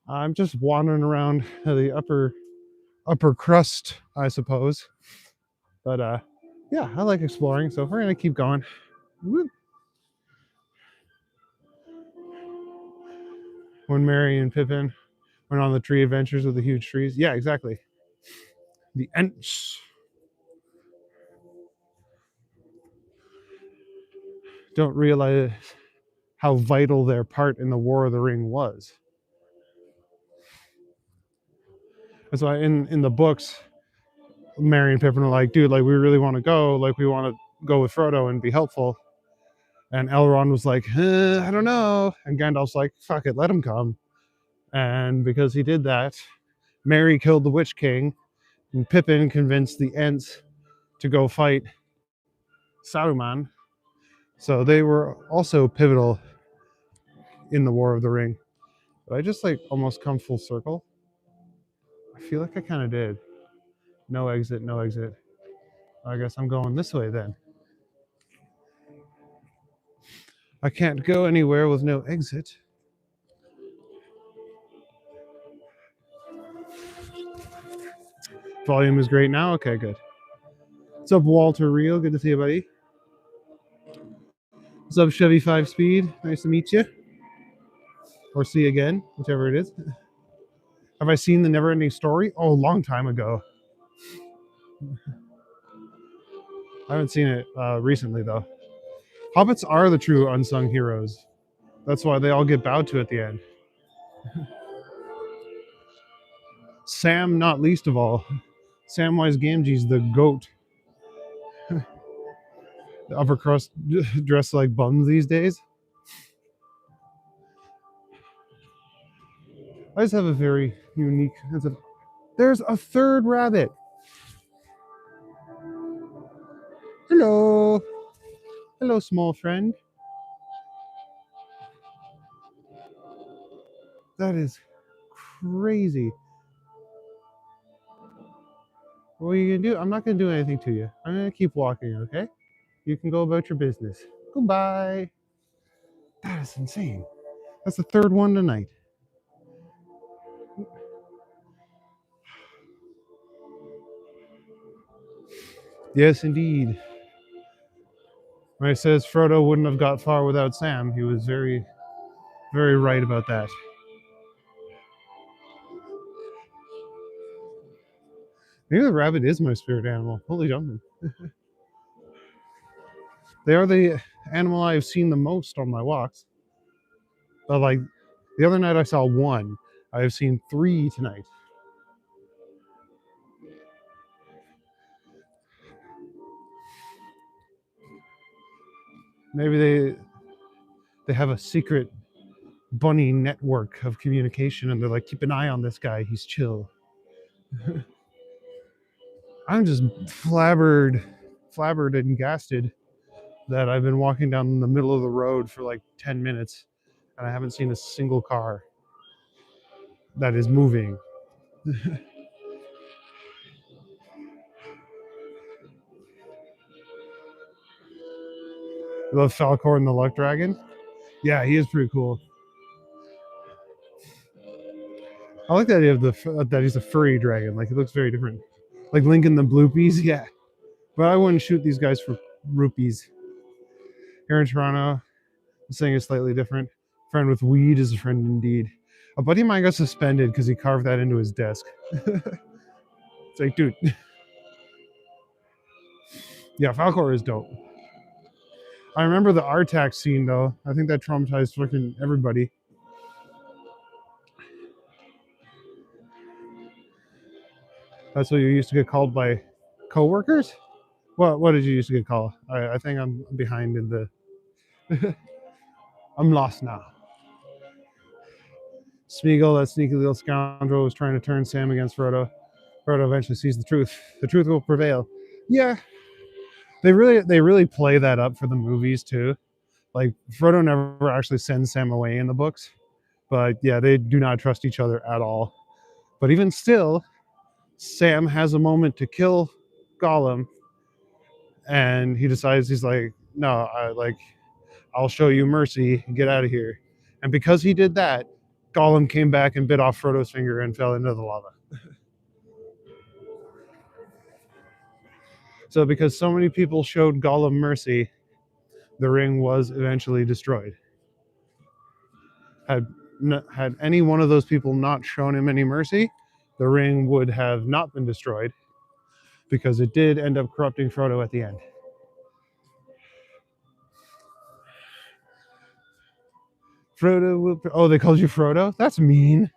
[SPEAKER 1] I'm just wandering around the upper crust, I suppose. But yeah, I like exploring, so we're gonna keep going. Whoop. When Merry and Pippin went on the tree adventures with the huge trees. Yeah, exactly. The Ents don't realize how vital their part in the War of the Ring was. That's why in the books, Merry and Pippin are like, dude, like we really want to go, like we want to go with Frodo and be helpful. And Elrond was like, I don't know. And Gandalf's like, fuck it, let him come. And because he did that, Merry killed the Witch King, and Pippin convinced the Ents to go fight Saruman. So they were also pivotal in the War of the Ring. But I just like almost come full circle. I feel like I kind of did. No exit, no exit. I guess I'm going this way then. I can't go anywhere with no exit. Volume is great now. Okay, good. What's up, Walter Real? Good to see you, buddy. What's up, Chevy 5 Speed? Nice to meet you. Or see you again, whichever it is. Have I seen The Neverending Story? Oh, a long time ago. I haven't seen it recently, though. Hobbits are the true unsung heroes. That's why they all get bowed to at the end. Sam, not least of all. Samwise Gamgee's the goat. The upper crust dressed like bums these days. I just have a very unique. There's a third rabbit. Hello. Hello, small friend. That is crazy. What are you gonna do? I'm not gonna do anything to you. I'm gonna keep walking, okay? You can go about your business. Goodbye. That is insane. That's the third one tonight. Yes, indeed. When it says Frodo wouldn't have got far without Sam, he was very, very right about that. Maybe the rabbit is my spirit animal. Holy jumping. They are the animal I've seen the most on my walks. But like the other night I saw one. I have seen 3 tonight. Maybe they have a secret bunny network of communication and they're like, keep an eye on this guy, he's chill. I'm just flabbered and gasted that I've been walking down the middle of the road for like 10 minutes and I haven't seen a single car that is moving. I love Falcor and the Luck Dragon. Yeah, he is pretty cool. I like the idea of that he's a furry dragon. Like, it looks very different. Like Link in the Bloopies, yeah. But I wouldn't shoot these guys for rupees. Here in Toronto, the saying is slightly different. Friend with weed is a friend indeed. A buddy of mine got suspended because he carved that into his desk. It's like, dude. Yeah, Falcor is dope. I remember the Artax scene, though. I think that traumatized fucking everybody. That's what you used to get called by coworkers? What did you used to get called? I think I'm behind in the... I'm lost now. Smeagol, that sneaky little scoundrel, was trying to turn Sam against Frodo. Frodo eventually sees the truth. The truth will prevail. Yeah, they really play that up for the movies too. Like Frodo never actually sends Sam away in the books, but yeah, they do not trust each other at all. But even still, Sam has a moment to kill Gollum, and he decides he's like, no, I'll show you mercy. Get out of here. And because he did that, Gollum came back and bit off Frodo's finger and fell into the lava. So because so many people showed Gollum mercy, the ring was eventually destroyed. Had any one of those people not shown him any mercy, the ring would have not been destroyed because it did end up corrupting Frodo at the end. Frodo will... Oh, they called you Frodo? That's mean.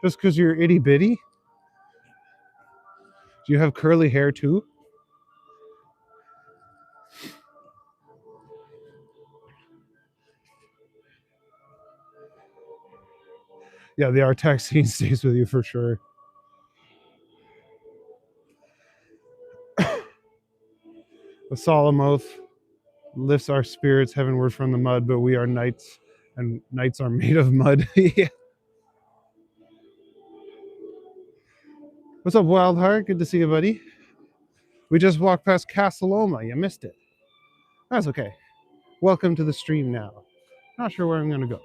[SPEAKER 1] Just because you're itty bitty? Do you have curly hair too? Yeah, the Artax scene stays with you for sure. The solemn oath lifts our spirits heavenward from the mud, but we are knights, and knights are made of mud. Yeah. What's up, Wildheart? Good to see you, buddy. We just walked past Castaloma. You missed it. That's okay. Welcome to the stream now. Not sure where I'm gonna go.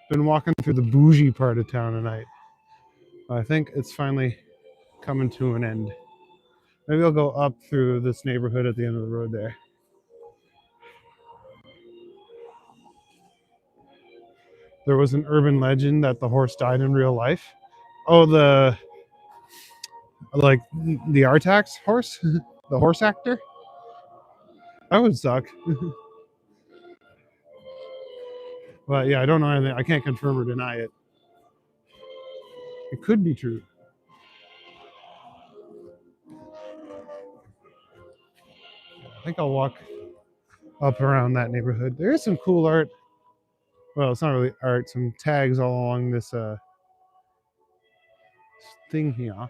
[SPEAKER 1] Been walking through the bougie part of town tonight. I think it's finally coming to an end. Maybe I'll go up through this neighborhood at the end of the road there. There was an urban legend that the horse died in real life. Oh, the Artax horse, the horse actor. That would suck. But yeah, I don't know anything. I can't confirm or deny it. It could be true. I think I'll walk up around that neighborhood. There is some cool art. Well, it's not really art. Some tags all along this thing here.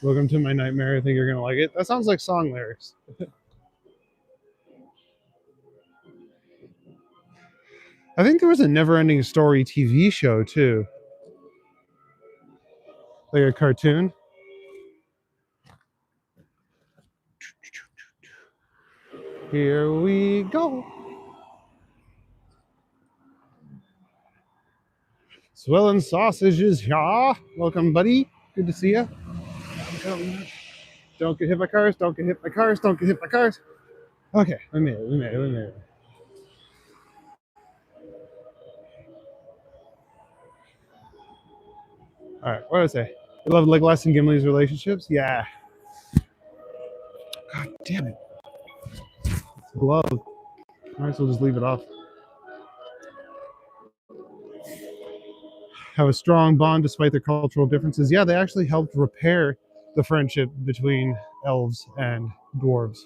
[SPEAKER 1] Welcome to my nightmare. I think you're gonna like it. That sounds like song lyrics. I think there was a Never-Ending Story TV show too, like a cartoon. Here we go. Swelling sausages, yeah. Welcome, buddy. Good to see you. Don't get hit by cars. Don't get hit by cars. Don't get hit by cars. Okay, we made it. All right, what did I say? You love Legolas and Gimli's relationships? Yeah. God damn it. It's a glove. Might as well just leave it off. Have a strong bond despite their cultural differences. Yeah, they actually helped repair the friendship between elves and dwarves.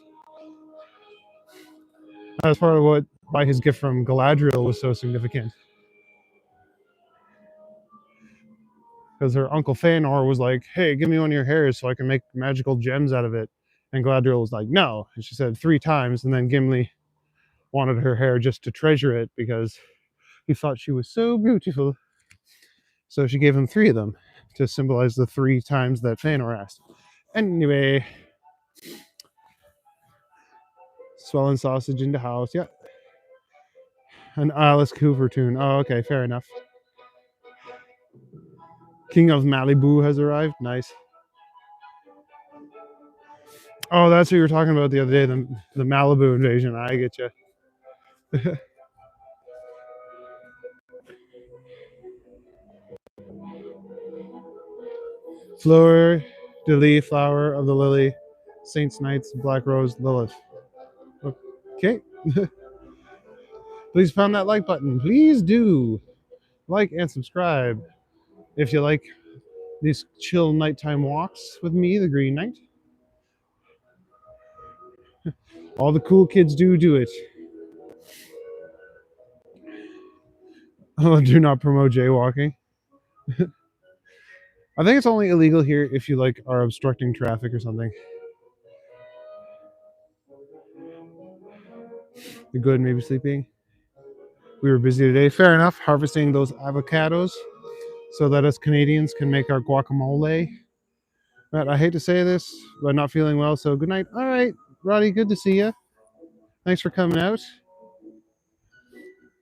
[SPEAKER 1] That was part of why his gift from Galadriel was so significant. Because her uncle Feanor was like, hey, give me one of your hairs so I can make magical gems out of it. And Galadriel was like, no. And she said 3 times. And then Gimli wanted her hair just to treasure it because he thought she was so beautiful. So she gave him 3 of them to symbolize the 3 times that Feanor asked. Anyway, swelling sausage in the house. Yeah. An Alice Cooper tune. Oh, okay. Fair enough. King of Malibu has arrived. Nice. Oh, that's what you were talking about the other day, the Malibu invasion. I get you. Fleur de lis, flower of the lily, Saints, Knights, Black Rose, Lilith. Okay. Please pound that like button. Please do. Like and subscribe if you like these chill nighttime walks with me, the Green Knight. All the cool kids do it. Oh, do not promote jaywalking. I think it's only illegal here if you are obstructing traffic or something. You're good, maybe sleeping. We were busy today. Fair enough. Harvesting those avocados so that us Canadians can make our guacamole. Matt, I hate to say this, but not feeling well, so good night. All right, Roddy, good to see you. Thanks for coming out.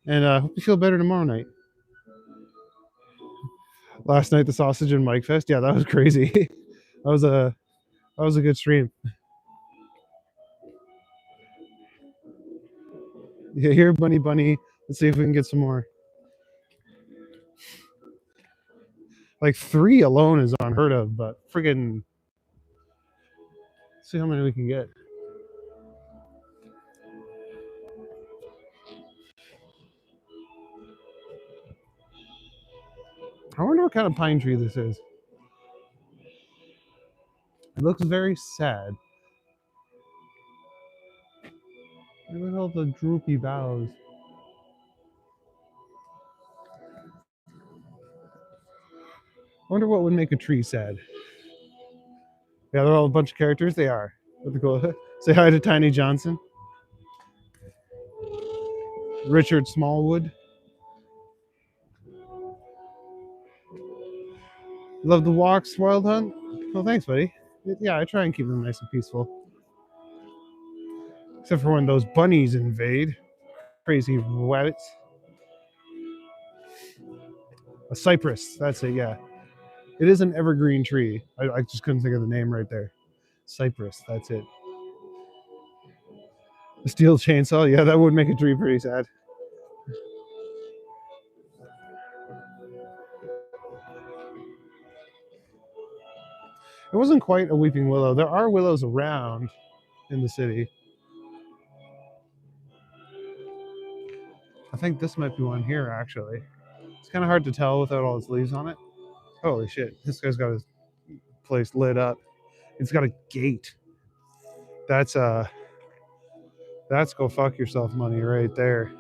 [SPEAKER 1] And hope you feel better tomorrow night. Last night, the sausage and Mike Fest. Yeah, that was crazy. that was a good stream. Yeah, here, bunny. Let's see if we can get some more. 3 alone is unheard of, but friggin' see how many we can get. I wonder what kind of pine tree this is. It looks very sad. Look at all the droopy boughs. I wonder what would make a tree sad. Yeah, they're all a bunch of characters. They are. Say hi to Tiny Johnson. Richard Smallwood. Love the walks, Wild Hunt. Well, thanks, buddy. Yeah, I try and keep them nice and peaceful. Except for when those bunnies invade. Crazy rabbits. A cypress. That's it, yeah. It is an evergreen tree. I just couldn't think of the name right there. Cypress, that's it. A steel chainsaw, yeah, that would make a tree pretty sad. It wasn't quite a weeping willow. There are willows around in the city. I think this might be one here, actually. It's kind of hard to tell without all its leaves on it. Holy shit, this guy's got his place lit up. It's got a gate. That's go fuck yourself money right there.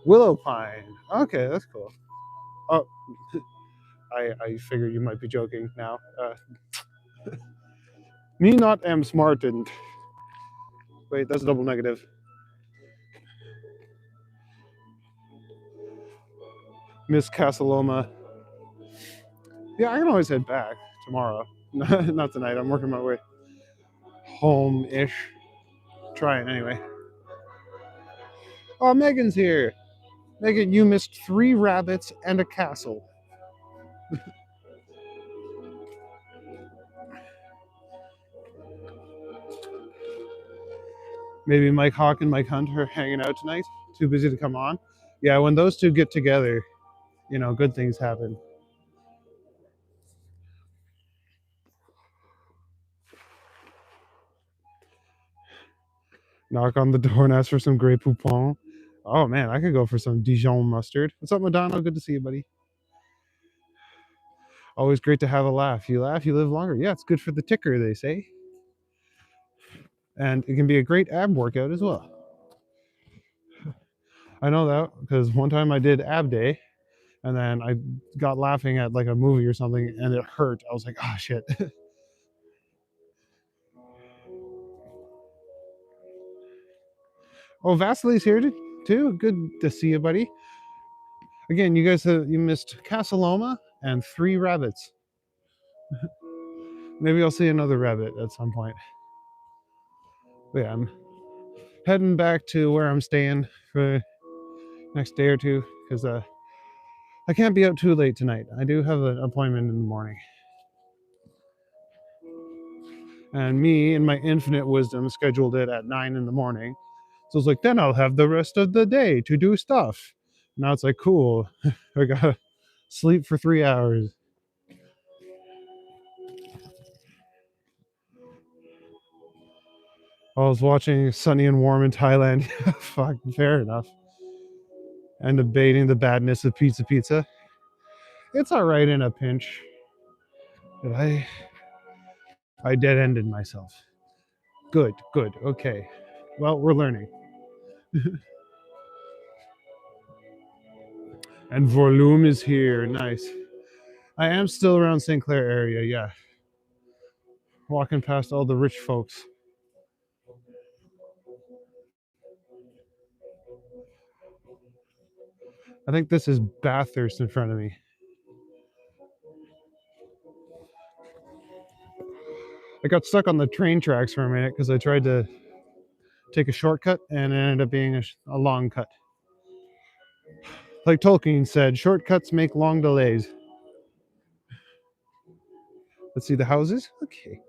[SPEAKER 1] Willow pine. Okay, that's cool. Oh, I figured you might be joking now. Me not am smart and wait, that's a double negative. Miss Casaloma. Yeah, I can always head back tomorrow. Not tonight. I'm working my way home-ish. Trying anyway. Oh, Megan's here. Megan, you missed 3 rabbits and a castle. Maybe Mike Hawk and Mike Hunt are hanging out tonight. Too busy to come on. Yeah, when those two get together, you know, good things happen. Knock on the door and ask for some Grey Poupon. Oh man, I could go for some Dijon mustard. What's up, Madonna? Good to see you, buddy. Always great to have a laugh. You laugh, you live longer. Yeah, it's good for the ticker, they say. And it can be a great ab workout as well. I know that because one time I did ab day and then I got laughing at like a movie or something and it hurt. I was like, oh shit. Oh, Vasily's here too. Good to see you, buddy. Again, you guys you missed Casa Loma and 3 rabbits. Maybe I'll see another rabbit at some point. But yeah, I'm heading back to where I'm staying for next day or two because I can't be out too late tonight. I do have an appointment in the morning. And me, in my infinite wisdom, scheduled it at 9 in the morning. So it's like, then I'll have the rest of the day to do stuff. Now it's like, cool. I gotta sleep for 3 hours. I was watching Sunny and Warm in Thailand. Fuck, fair enough. And debating the badness of pizza. It's all right in a pinch. But I dead-ended myself. Good. Okay. Well, we're learning. And Volume is here. Nice. I am still around St. Clair area, yeah. Walking past all the rich folks. I think this is Bathurst in front of me. I got stuck on the train tracks for a minute because I tried to take a shortcut and it ended up being a long cut. Like Tolkien said, shortcuts make long delays. Let's see the houses. Okay.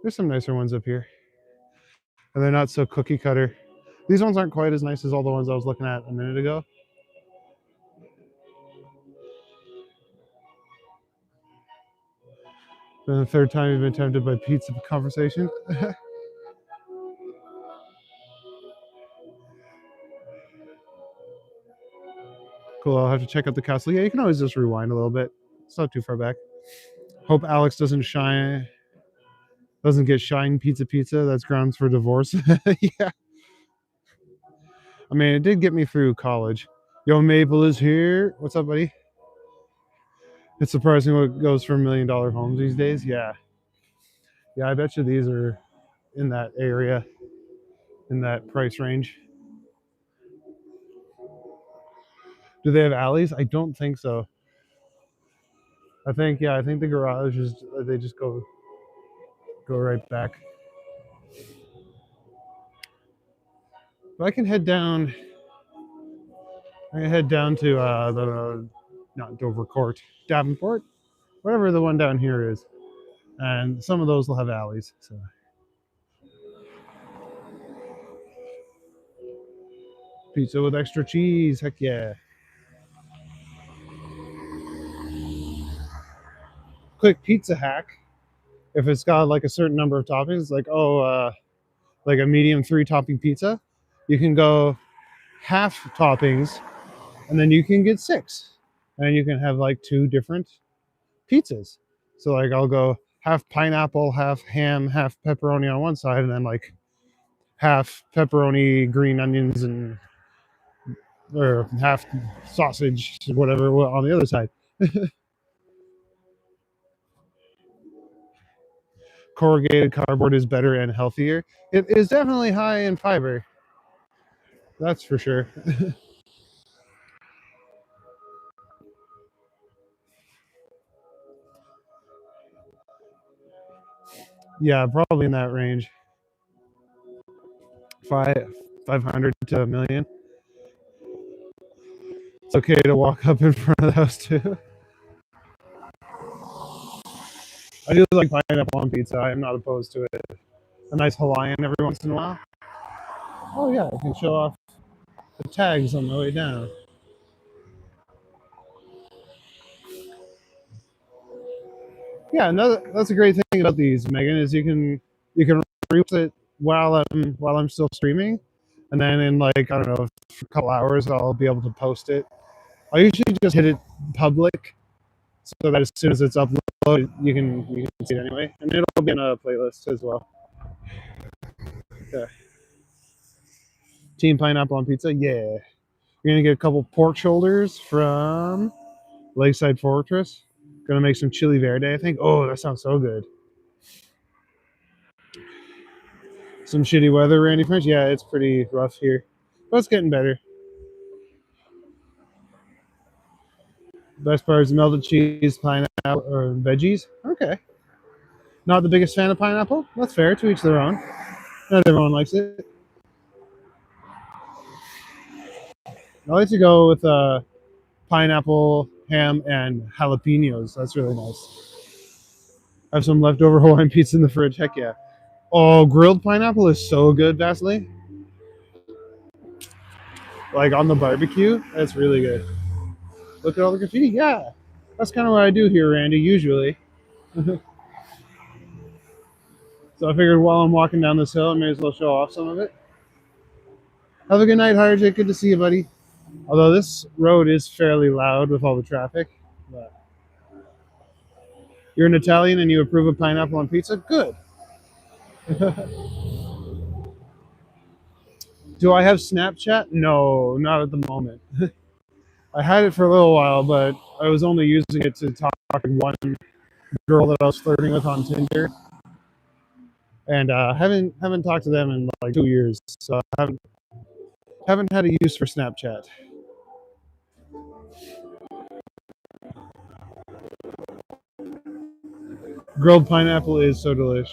[SPEAKER 1] There's some nicer ones up here. And they're not so cookie cutter. These ones aren't quite as nice as all the ones I was looking at a minute ago. Then the third time you've been tempted by pizza conversation. Cool, I'll have to check out the castle. Yeah, you can always just rewind a little bit. It's not too far back. Hope Alex doesn't get shine pizza. That's grounds for divorce. Yeah. I mean, it did get me through college. Yo, Maple is here. What's up, buddy? It's surprising what goes for $1 million homes these days. Yeah. Yeah, I bet you these are in that area, in that price range. Do they have alleys? I don't think so. I think I think the garage is they just go right back. But I can head down. I can head down to the not Dover Court, Davenport, whatever the one down here is, and some of those will have alleys. So pizza with extra cheese, heck yeah! Quick pizza hack: if it's got like a certain number of toppings, like like a medium 3 topping pizza, you can go half toppings, and then you can get 6, and you can have like 2 different pizzas. So like I'll go half pineapple, half ham, half pepperoni on one side, and then like half pepperoni, green onions, and or half sausage, whatever, on the other side. Corrugated cardboard is better and healthier. It is definitely high in fiber. That's for sure. Yeah, probably in that range. 500 to a million. It's okay to walk up in front of the house too. I do like pineapple on pizza. I am not opposed to it. A nice Hawaiian every once in a while. Oh yeah, I can show off the tags on the way down. Yeah, another that's a great thing about these, Megan, is you can repost it while I'm still streaming, and then in like I don't know a couple hours I'll be able to post it. I usually just hit it public so that as soon as it's uploaded you can see it anyway, and it'll be in a playlist as well. Yeah. Team pineapple on pizza, yeah. You're gonna get a couple pork shoulders from Lakeside Fortress. Gonna make some chili verde, I think. Oh, that sounds so good. Some shitty weather, Randy French. Yeah, it's pretty rough here, but it's getting better. Best part is melted cheese, pineapple, or veggies. Okay. Not the biggest fan of pineapple. That's fair. To each their own. Not everyone likes it. I like to go with pineapple, ham, and jalapenos. That's really nice. I have some leftover Hawaiian pizza in the fridge. Heck yeah. Oh, grilled pineapple is so good, Vasily. Like on the barbecue, that's really good. Look at all the graffiti. Yeah, that's kind of what I do here, Randy. Usually. So I figured while I'm walking down this hill, I may as well show off some of it. Have a good night, Harjit. Good to see you, buddy. Although this road is fairly loud with all the traffic. But you're an Italian and you approve of pineapple on pizza? Good. Do I have Snapchat? No, not at the moment. I had it for a little while, but I was only using it to talk to one girl that I was flirting with on Tinder, and haven't talked to them in like 2 years, so I haven't had a use for Snapchat. Grilled pineapple is so delish.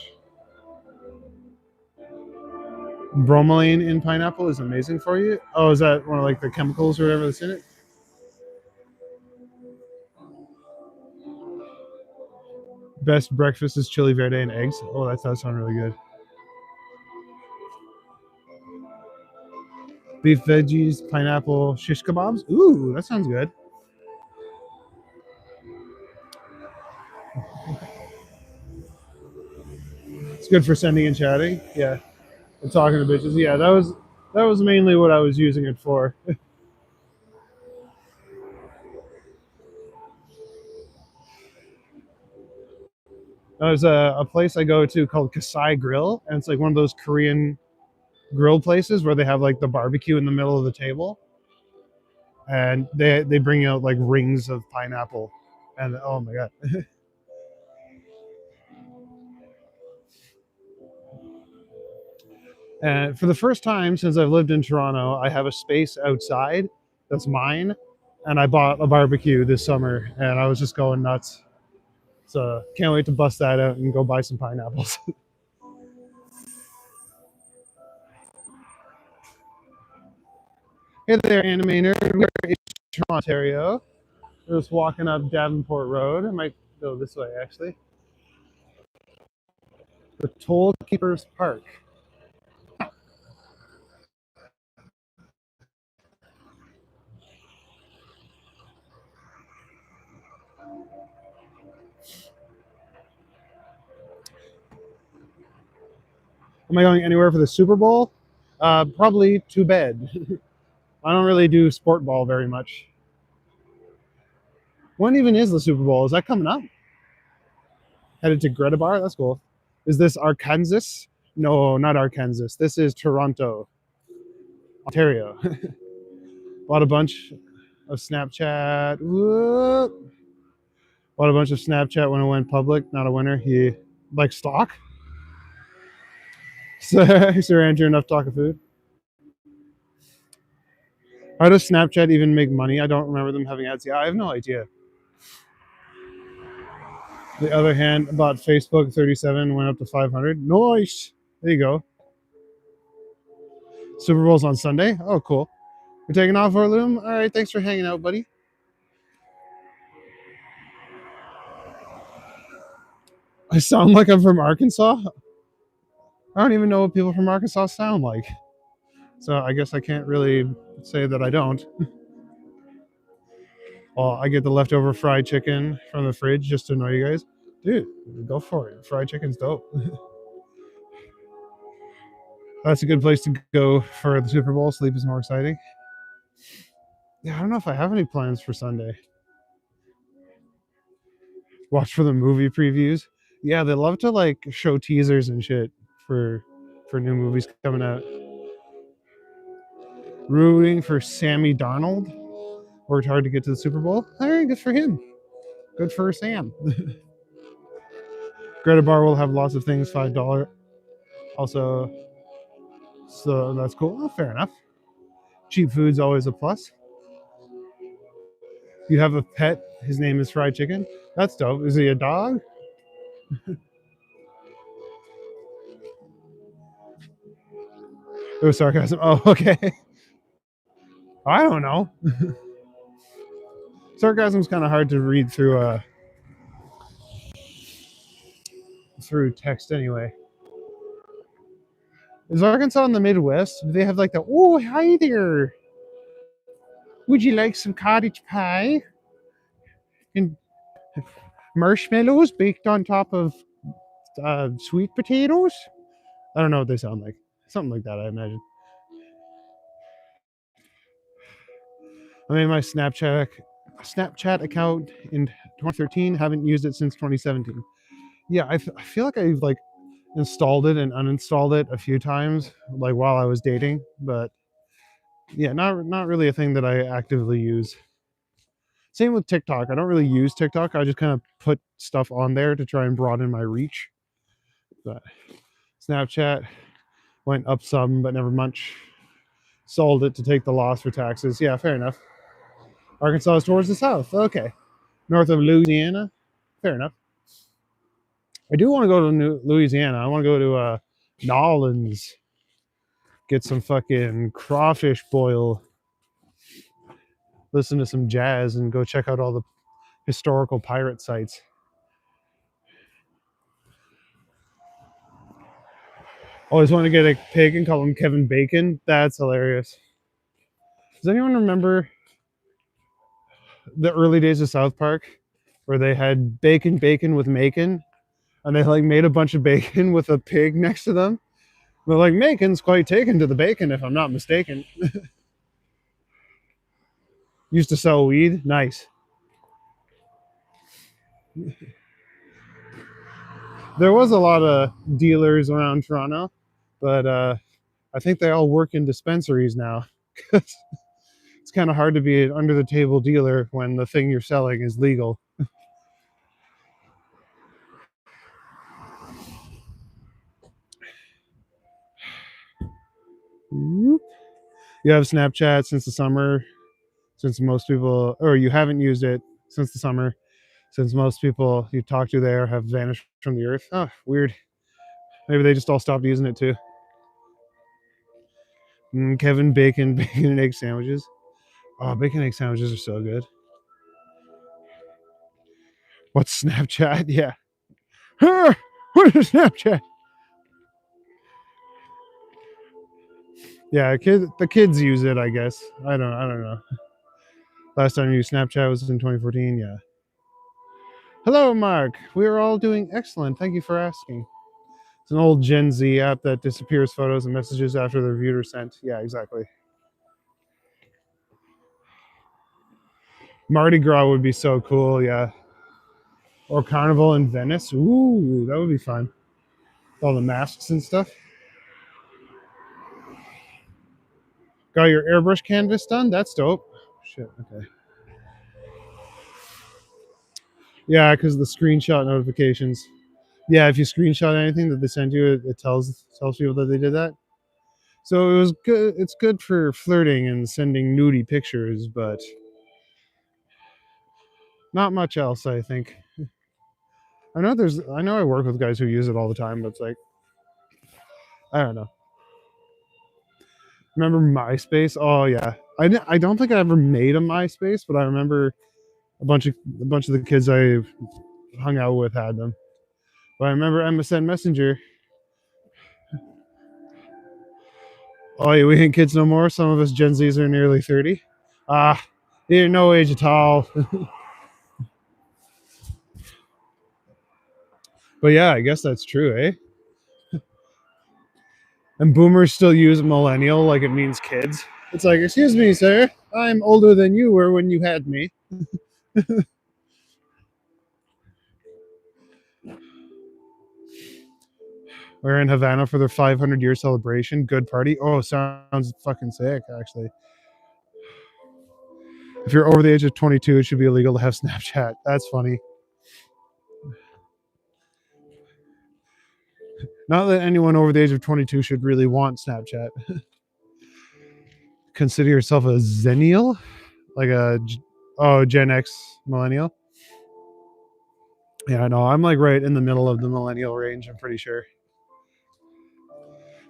[SPEAKER 1] Bromelain in pineapple is amazing for you. Oh, is that one of like the chemicals or whatever that's in it? Best breakfast is chili verde and eggs. Oh, that does sound really good. Beef veggies, pineapple, shish kebabs. Ooh, that sounds good. It's good for sending and chatting. Yeah, and talking to bitches. Yeah, that was mainly what I was using it for. There's a place I go to called Kasai Grill, and it's like one of those Korean grill places where they have like the barbecue in the middle of the table, and they bring out like rings of pineapple, and oh my god, And for the first time since I've lived in Toronto, I have a space outside that's mine. And I bought a barbecue this summer and I was just going nuts. So can't wait to bust that out and go buy some pineapples. Hey there, anime nerd. We're in Toronto, Ontario. We're just walking up Davenport Road. I might go this way actually. The Toll Keepers Park. Am I going anywhere for the Super Bowl? Probably to bed. I don't really do sport ball very much. When even is the Super Bowl? Is that coming up? Headed to Greta Bar? That's cool. Is this Arkansas? No, not Arkansas. This is Toronto, Ontario. Bought a bunch of Snapchat. Whoop. Bought a bunch of Snapchat when it went public. Not a winner. He like stock. So, Sir Andrew, enough talk of food. How does Snapchat even make money? I don't remember them having ads. Yeah, I have no idea. The other hand, bought Facebook 37, went up to 500. Nice. There you go. Super Bowl's on Sunday. Oh, cool. You're taking off, Orloom? All right, thanks for hanging out, buddy. I sound like I'm from Arkansas. I don't even know what people from Arkansas sound like. So I guess I can't really say that I don't. Well, I get the leftover fried chicken from the fridge just to annoy you guys. Dude, go for it. Fried chicken's dope. That's a good place to go for the Super Bowl. Sleep is more exciting. Yeah, I don't know if I have any plans for Sunday. Watch for the movie previews. Yeah, they love to like show teasers and shit for new movies coming out. Rooting for Sammy Darnold. Worked hard to get to the Super Bowl. All right, good for him. Good for Sam. Greta Bar will have lots of things, $5. Also, so that's cool. Oh, fair enough. Cheap food's always a plus. You have a pet. His name is Fried Chicken. That's dope. Is he a dog? It was sarcasm. Oh, okay. I don't know. Sarcasm's kind of hard to read through text anyway. Is Arkansas in the Midwest? Do they have like the oh hi there? Would you like some cottage pie and marshmallows baked on top of sweet potatoes? I don't know what they sound like. Something like that, I imagine. I made my Snapchat account in 2013. Haven't used it since 2017. Yeah, I feel like I like installed it and uninstalled it a few times, like while I was dating. But yeah, not really a thing that I actively use. Same with TikTok. I don't really use TikTok. I just kind of put stuff on there to try and broaden my reach. But Snapchat went up some, but never much. Sold it to take the loss for taxes. Yeah, fair enough. Arkansas is towards the south. Okay. North of Louisiana. Fair enough. I do want to go to Louisiana. I want to go to Nolans. Get some fucking crawfish boil. Listen to some jazz and go check out all the historical pirate sites. Always want to get a pig and call him Kevin Bacon. That's hilarious. Does anyone remember the early days of South Park where they had bacon with Macon and they like made a bunch of bacon with a pig next to them? They're like, Macon's quite taken to the bacon, if I'm not mistaken. Used to sell weed. Nice. There was a lot of dealers around Toronto, but I think they all work in dispensaries now. It's kind of hard to be an under the table dealer when the thing you're selling is legal. You have Snapchat since the summer, since most people, or you haven't used it since the summer, since most people you talk to there have vanished from the earth. Oh, weird. Maybe they just all stopped using it too. Kevin Bacon, bacon and egg sandwiches. Oh, bacon and egg sandwiches are so good. What's Snapchat? Yeah. What is Snapchat? Yeah, the kids use it, I guess. I don't know. Last time you used Snapchat was in 2014. Yeah. Hello, Mark. We are all doing excellent. Thank you for asking. It's an old Gen Z app that disappears photos and messages after they're viewed or sent. Yeah, exactly. Mardi Gras would be so cool. Yeah. Or Carnival in Venice. Ooh, that would be fun. All the masks and stuff. Got your airbrush canvas done? That's dope. Shit. Okay. Yeah, because the screenshot notifications. Yeah, if you screenshot anything that they send you, it tells people that they did that. So it was good. It's good for flirting and sending nudie pictures, but not much else. I think. I know I work with guys who use it all the time, but it's like I don't know. Remember MySpace? Oh yeah. I don't think I ever made a MySpace, but I remember a bunch of the kids I hung out with had them. But I remember MSN Messenger. Oh yeah, we ain't kids no more. Some of us Gen Zs are nearly 30. Ah, you're no age at all. But yeah, I guess that's true, eh? And boomers still use millennial like it means kids. It's like, excuse me, sir, I'm older than you were when you had me. We're in Havana for their 500-year celebration. Good party. Oh, sounds fucking sick, actually. If you're over the age of 22, it should be illegal to have Snapchat. That's funny. Not that anyone over the age of 22 should really want Snapchat. Consider yourself a Zennial? Like Gen X millennial? Yeah, I know. I'm like right in the middle of the millennial range, I'm pretty sure.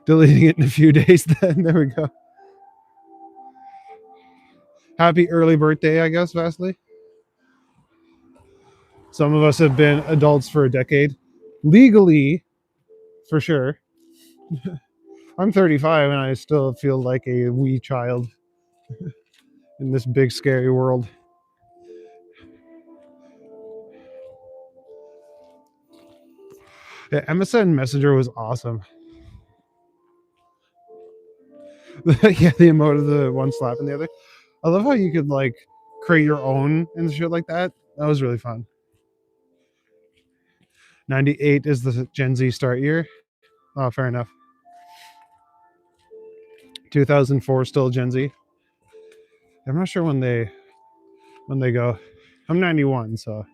[SPEAKER 1] Deleting it in a few days then. There we go. Happy early birthday, I guess, Vasily. Some of us have been adults for a decade. Legally, for sure. I'm 35 and I still feel like a wee child in this big, scary world. Yeah, MSN Messenger was awesome. Yeah, the emote of the one slapping the other. I love how you could like create your own and shit like that. That was really fun. 98 is the Gen Z start year. Oh, fair enough. 2004 still Gen Z. I'm not sure when they go. I'm 91, so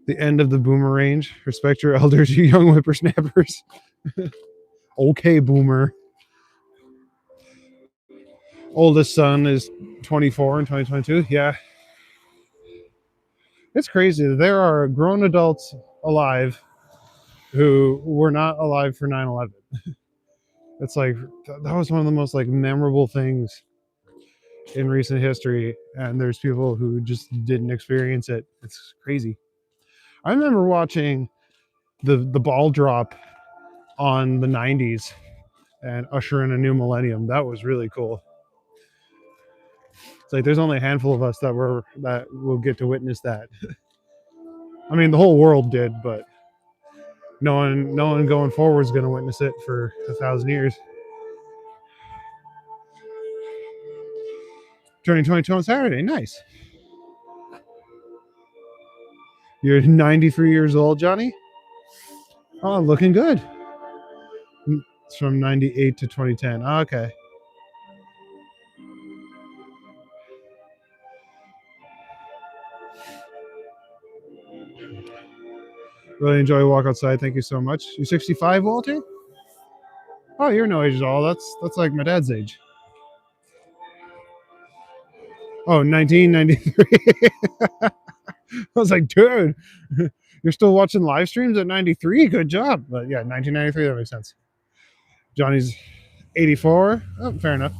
[SPEAKER 1] the end of the boomer range. Respect your elders, you young whippersnappers. Okay, boomer. Oldest son is 24 in 2022. Yeah, it's crazy. There are grown adults alive who were not alive for 9/11. It's like that was one of the most like memorable things in recent history, and there's people who just didn't experience it. It's crazy. I remember watching the ball drop on the 90s and usher in a new millennium. That was really cool. It's like there's only a handful of us that will get to witness that. I mean, the whole world did, but no one going forward is going to witness it for 1,000 years. Turning 22 on Saturday. Nice. You're 93 years old, Johnny. Oh, looking good. It's from 98 to 2010. Okay. Really enjoy a walk outside. Thank you so much. You're 65, Walter? Oh, you're no age at all. That's like my dad's age. Oh, 1993. I was like, dude, you're still watching live streams at 93? Good job. But yeah, 1993, that makes sense. Johnny's 84. Oh, fair enough.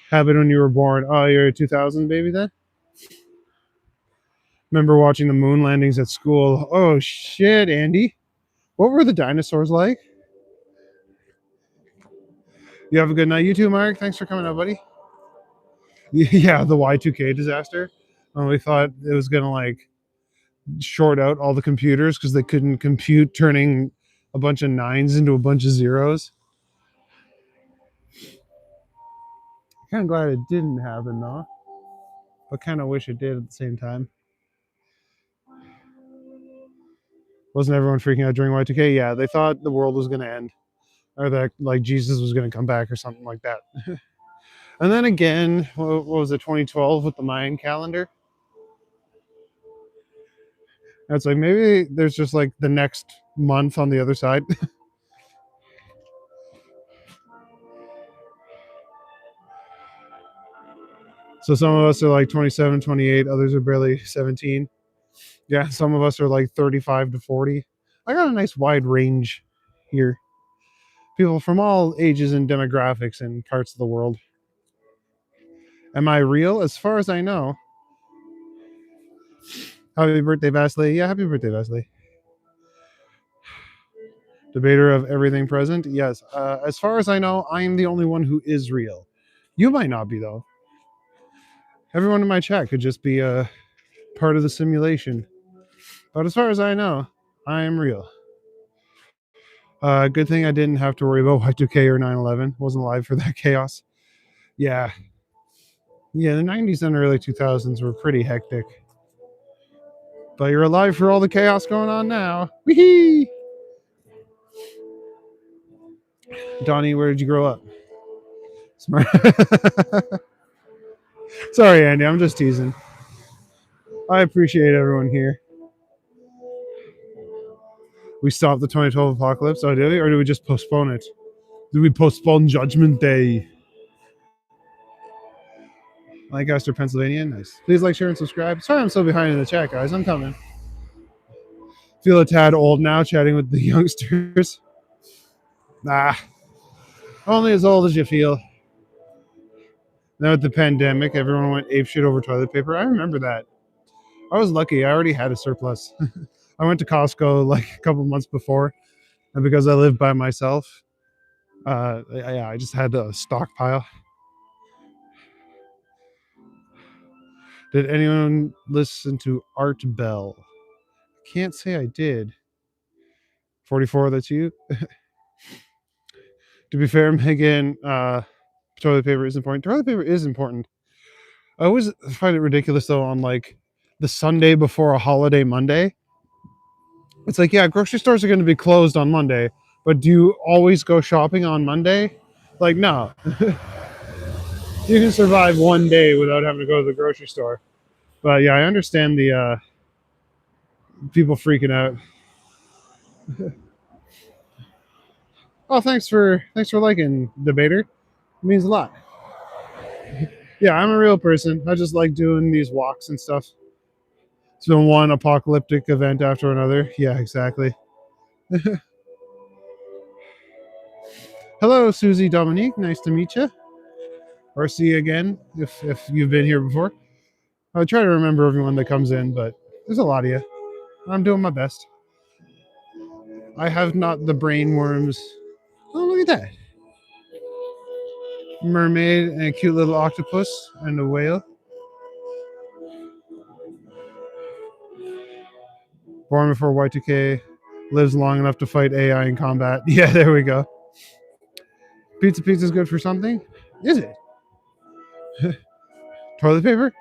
[SPEAKER 1] Happened when you were born. Oh, you're a 2000 baby then? Remember watching the moon landings at school. Oh, shit, Andy. What were the dinosaurs like? You have a good night. You too, Mark. Thanks for coming out, buddy. Yeah, the Y2K disaster. We thought it was going to like short out all the computers because they couldn't compute turning a bunch of nines into a bunch of zeros. Kind of glad it didn't happen though, but kind of wish it did at the same time. Wasn't everyone freaking out during Y2K? Yeah, they thought the world was going to end or that like Jesus was going to come back or something like that. And then again, what was it, 2012 with the Mayan calendar? It's like maybe there's just like the next month on the other side. So some of us are like 27, 28, others are barely 17. Yeah, some of us are like 35 to 40. I got a nice wide range here. People from all ages and demographics and parts of the world. Am I real? As far as I know. Happy birthday, Vasily. Yeah, happy birthday, Vasily. Debater of everything present. Yes. As far as I know, I am the only one who is real. You might not be, though. Everyone in my chat could just be a part of the simulation. But as far as I know, I am real. Good thing I didn't have to worry about Y2K or 9/11. Wasn't alive for that chaos. Yeah. Yeah, the 90s and early 2000s were pretty hectic. But you're alive for all the chaos going on now. Wee-hee! Donnie, where did you grow up? Smart. Sorry, Andy. I'm just teasing. I appreciate everyone here. We stopped the 2012 apocalypse. Oh, did we? Or did we just postpone it? Did we postpone Judgment Day? Lancaster, Pennsylvania. Nice. Please like, share, and subscribe. Sorry I'm so behind in the chat, guys. I'm coming. Feel a tad old now chatting with the youngsters. Nah. Only as old as you feel. Now with the pandemic, everyone went apeshit over toilet paper. I remember that. I was lucky. I already had a surplus. I went to Costco like a couple months before, and because I live by myself, yeah, I just had a stockpile. Did anyone listen to Art Bell? Can't say I did. 44, that's you? To be fair, Megan, toilet paper is important. Toilet paper is important. I always find it ridiculous, though, on like the Sunday before a holiday Monday. It's like, yeah, grocery stores are going to be closed on Monday, but do you always go shopping on Monday? Like, no. You can survive one day without having to go to the grocery store. But yeah, I understand the people freaking out. Oh, thanks for liking, debater. It means a lot. Yeah, I'm a real person. I just like doing these walks and stuff. It's been one apocalyptic event after another. Yeah, exactly. Hello, Susie Dominique. Nice to meet you. Or see you again if you've been here before. I try to remember everyone that comes in, but there's a lot of you. I'm doing my best. I have not the brain worms. Oh, look at that. Mermaid and a cute little octopus and a whale. Born before Y2K, lives long enough to fight AI in combat. Yeah, there we go. Pizza is good for something? Is it? Toilet paper?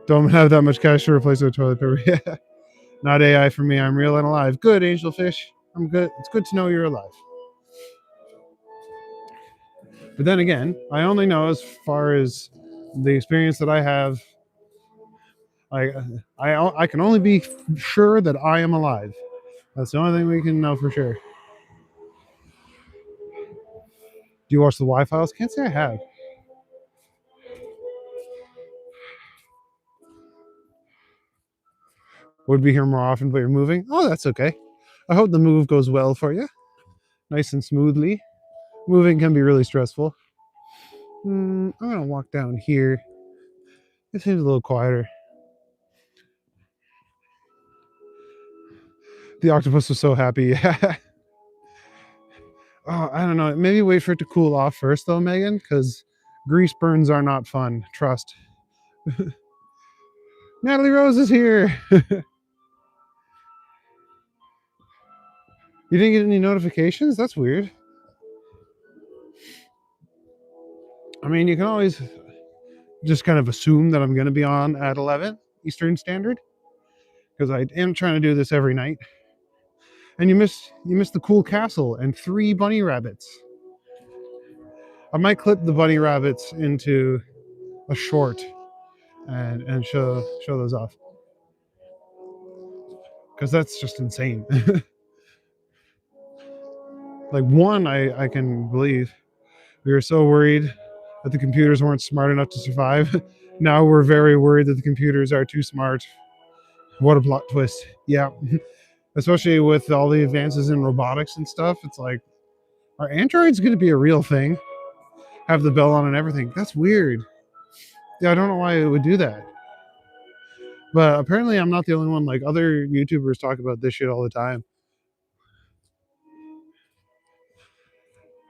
[SPEAKER 1] Don't have that much cash to replace it with toilet paper. Yeah. Not AI for me. I'm real and alive. Good, Angelfish. I'm good. It's good to know you're alive. But then again, I only know as far as the experience that I have I can only be sure that I am alive. That's the only thing we can know for sure. Do you watch the Y-Files? Can't say I have. Would be here more often, but you're moving. Oh, that's okay. I hope the move goes well for you. Nice and smoothly. Moving can be really stressful. I'm going to walk down here. It seems a little quieter. The octopus was so happy. Oh, I don't know. Maybe wait for it to cool off first, though, Megan, because grease burns are not fun. Trust. Natalie Rose is here. You didn't get any notifications? That's weird. I mean, you can always just kind of assume that I'm going to be on at 11 Eastern Standard, because I am trying to do this every night. And you missed the cool castle and 3 bunny rabbits. I might clip the bunny rabbits into a short and show those off, because that's just insane. Like, one, I can believe. We were so worried that the computers weren't smart enough to survive. Now we're very worried that the computers are too smart. What a plot twist. Yeah. Especially with all the advances in robotics and stuff. It's like, are androids going to be a real thing? Have the bell on and everything. That's weird. Yeah, I don't know why it would do that. But apparently I'm not the only one. Like, other YouTubers talk about this shit all the time.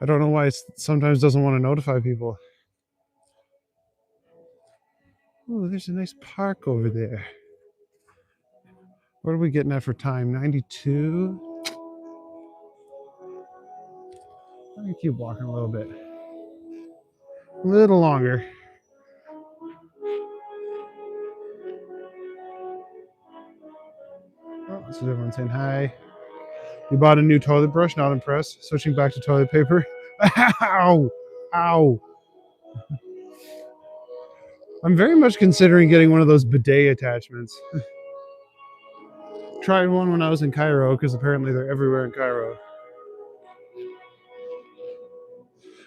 [SPEAKER 1] I don't know why it sometimes doesn't want to notify people. Oh, there's a nice park over there. What are we getting at for time? 92? Let me keep walking a little bit. A little longer. Oh, this is everyone saying hi. You bought a new toilet brush, not impressed. Switching back to toilet paper. Ow! Ow! I'm very much considering getting one of those bidet attachments. Tried one when I was in Cairo, because apparently they're everywhere in Cairo.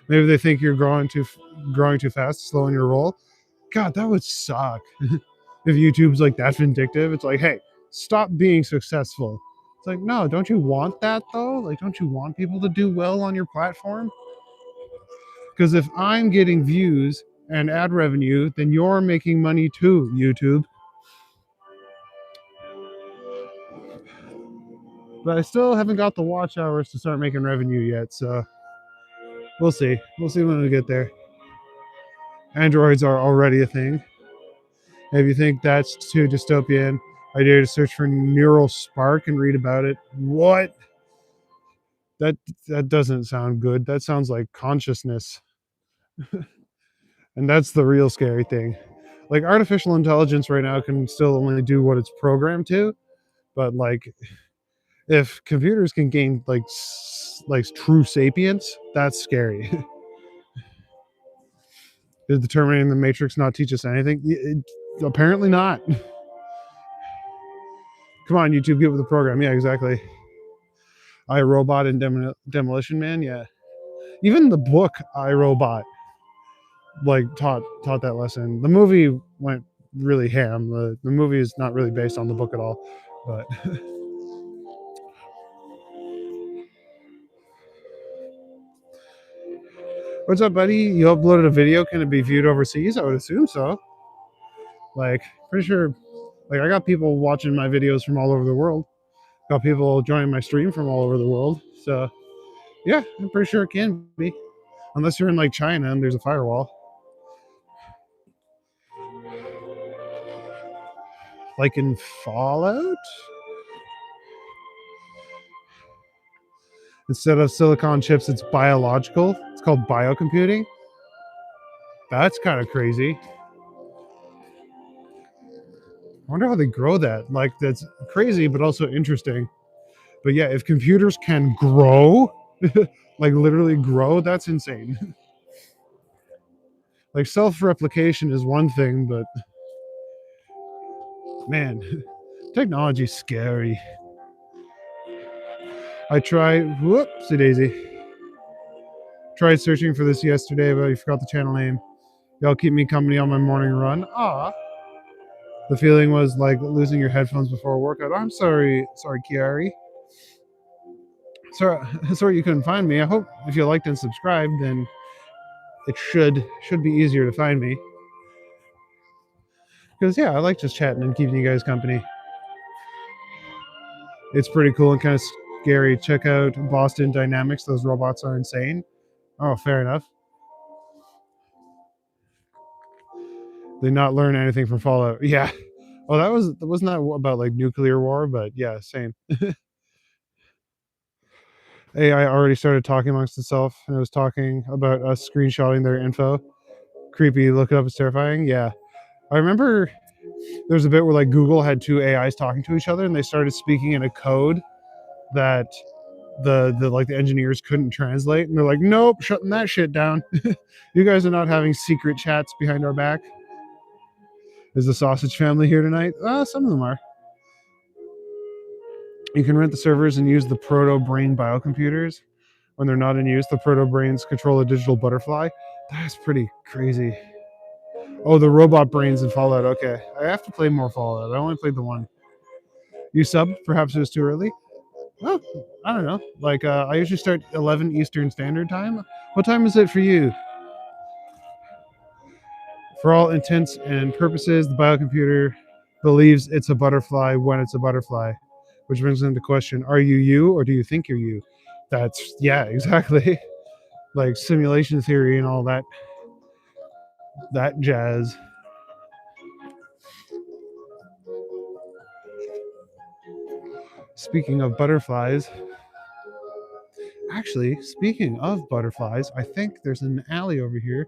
[SPEAKER 1] Maybe they think you're growing too fast, slowing your roll. God, that would suck. If YouTube's like that vindictive, it's like, hey, stop being successful. It's like, no, don't you want that though? Like, don't you want people to do well on your platform? Because if I'm getting views and ad revenue, then you're making money too, YouTube. But I still haven't got the watch hours to start making revenue yet, so we'll see. We'll see when we get there. Androids are already a thing. If you think that's too dystopian, I dare to search for Neural Spark and read about it. What? That doesn't sound good. That sounds like consciousness. And that's the real scary thing. Like, artificial intelligence right now can still only do what it's programmed to, but like, if computers can gain like true sapience, that's scary. Did the Terminator and the Matrix not teach us anything? Apparently not. Come on, YouTube, get with the program. Yeah, exactly. I, Robot and Demolition Man. Yeah, even the book I, Robot like taught that lesson. The movie went really ham. The movie is not really based on the book at all. But what's up, buddy? You uploaded a video. Can it be viewed overseas? I would assume so. Like, pretty sure. Like, I got people watching my videos from all over the world. Got people joining my stream from all over the world. So yeah, I'm pretty sure it can be. Unless you're in like China and there's a firewall. Like in Fallout? Instead of silicon chips, it's biological. It's called biocomputing. That's kind of crazy. I wonder how they grow that. Like, that's crazy, but also interesting. But yeah, if computers can grow, like literally grow, that's insane. Like, self-replication is one thing, but Man, technology's scary. I tried, whoopsie daisy. Tried searching for this yesterday, but I forgot the channel name. Y'all keep me company on my morning run. Ah, the feeling was like losing your headphones before a workout. I'm sorry, Kiari. Sorry you couldn't find me. I hope if you liked and subscribed, then it should be easier to find me. Because yeah, I like just chatting and keeping you guys company. It's pretty cool and kind of scary. Check out Boston Dynamics. Those robots are insane. Oh, fair enough. They not learn anything from Fallout. Yeah. Oh, wasn't that about like nuclear war, but yeah, same. AI already started talking amongst itself, and it was talking about us screenshotting their info. Creepy. Look it up. It's terrifying. Yeah. I remember there's a bit where like Google had two AIs talking to each other, and they started speaking in a code that the engineers couldn't translate, and they're like, nope, shutting that shit down. You guys are not having secret chats behind our back. Is the sausage family here tonight? Some of them are. You can rent the servers and use the proto brain biocomputers. When they're not in use, the proto brains control a digital butterfly. That's pretty crazy. Oh, the robot brains in Fallout. Okay, I have to play more Fallout. I only played the one. You sub? Perhaps it was too early. Well, I don't know. Like, I usually start 11 Eastern Standard Time. What time is it for you? For all intents and purposes, the biocomputer believes it's a butterfly when it's a butterfly, which brings into question: are you you, or do you think you're you? That's yeah, exactly. Like simulation theory and all that jazz. Speaking of butterflies, actually, speaking of butterflies, I think there's an alley over here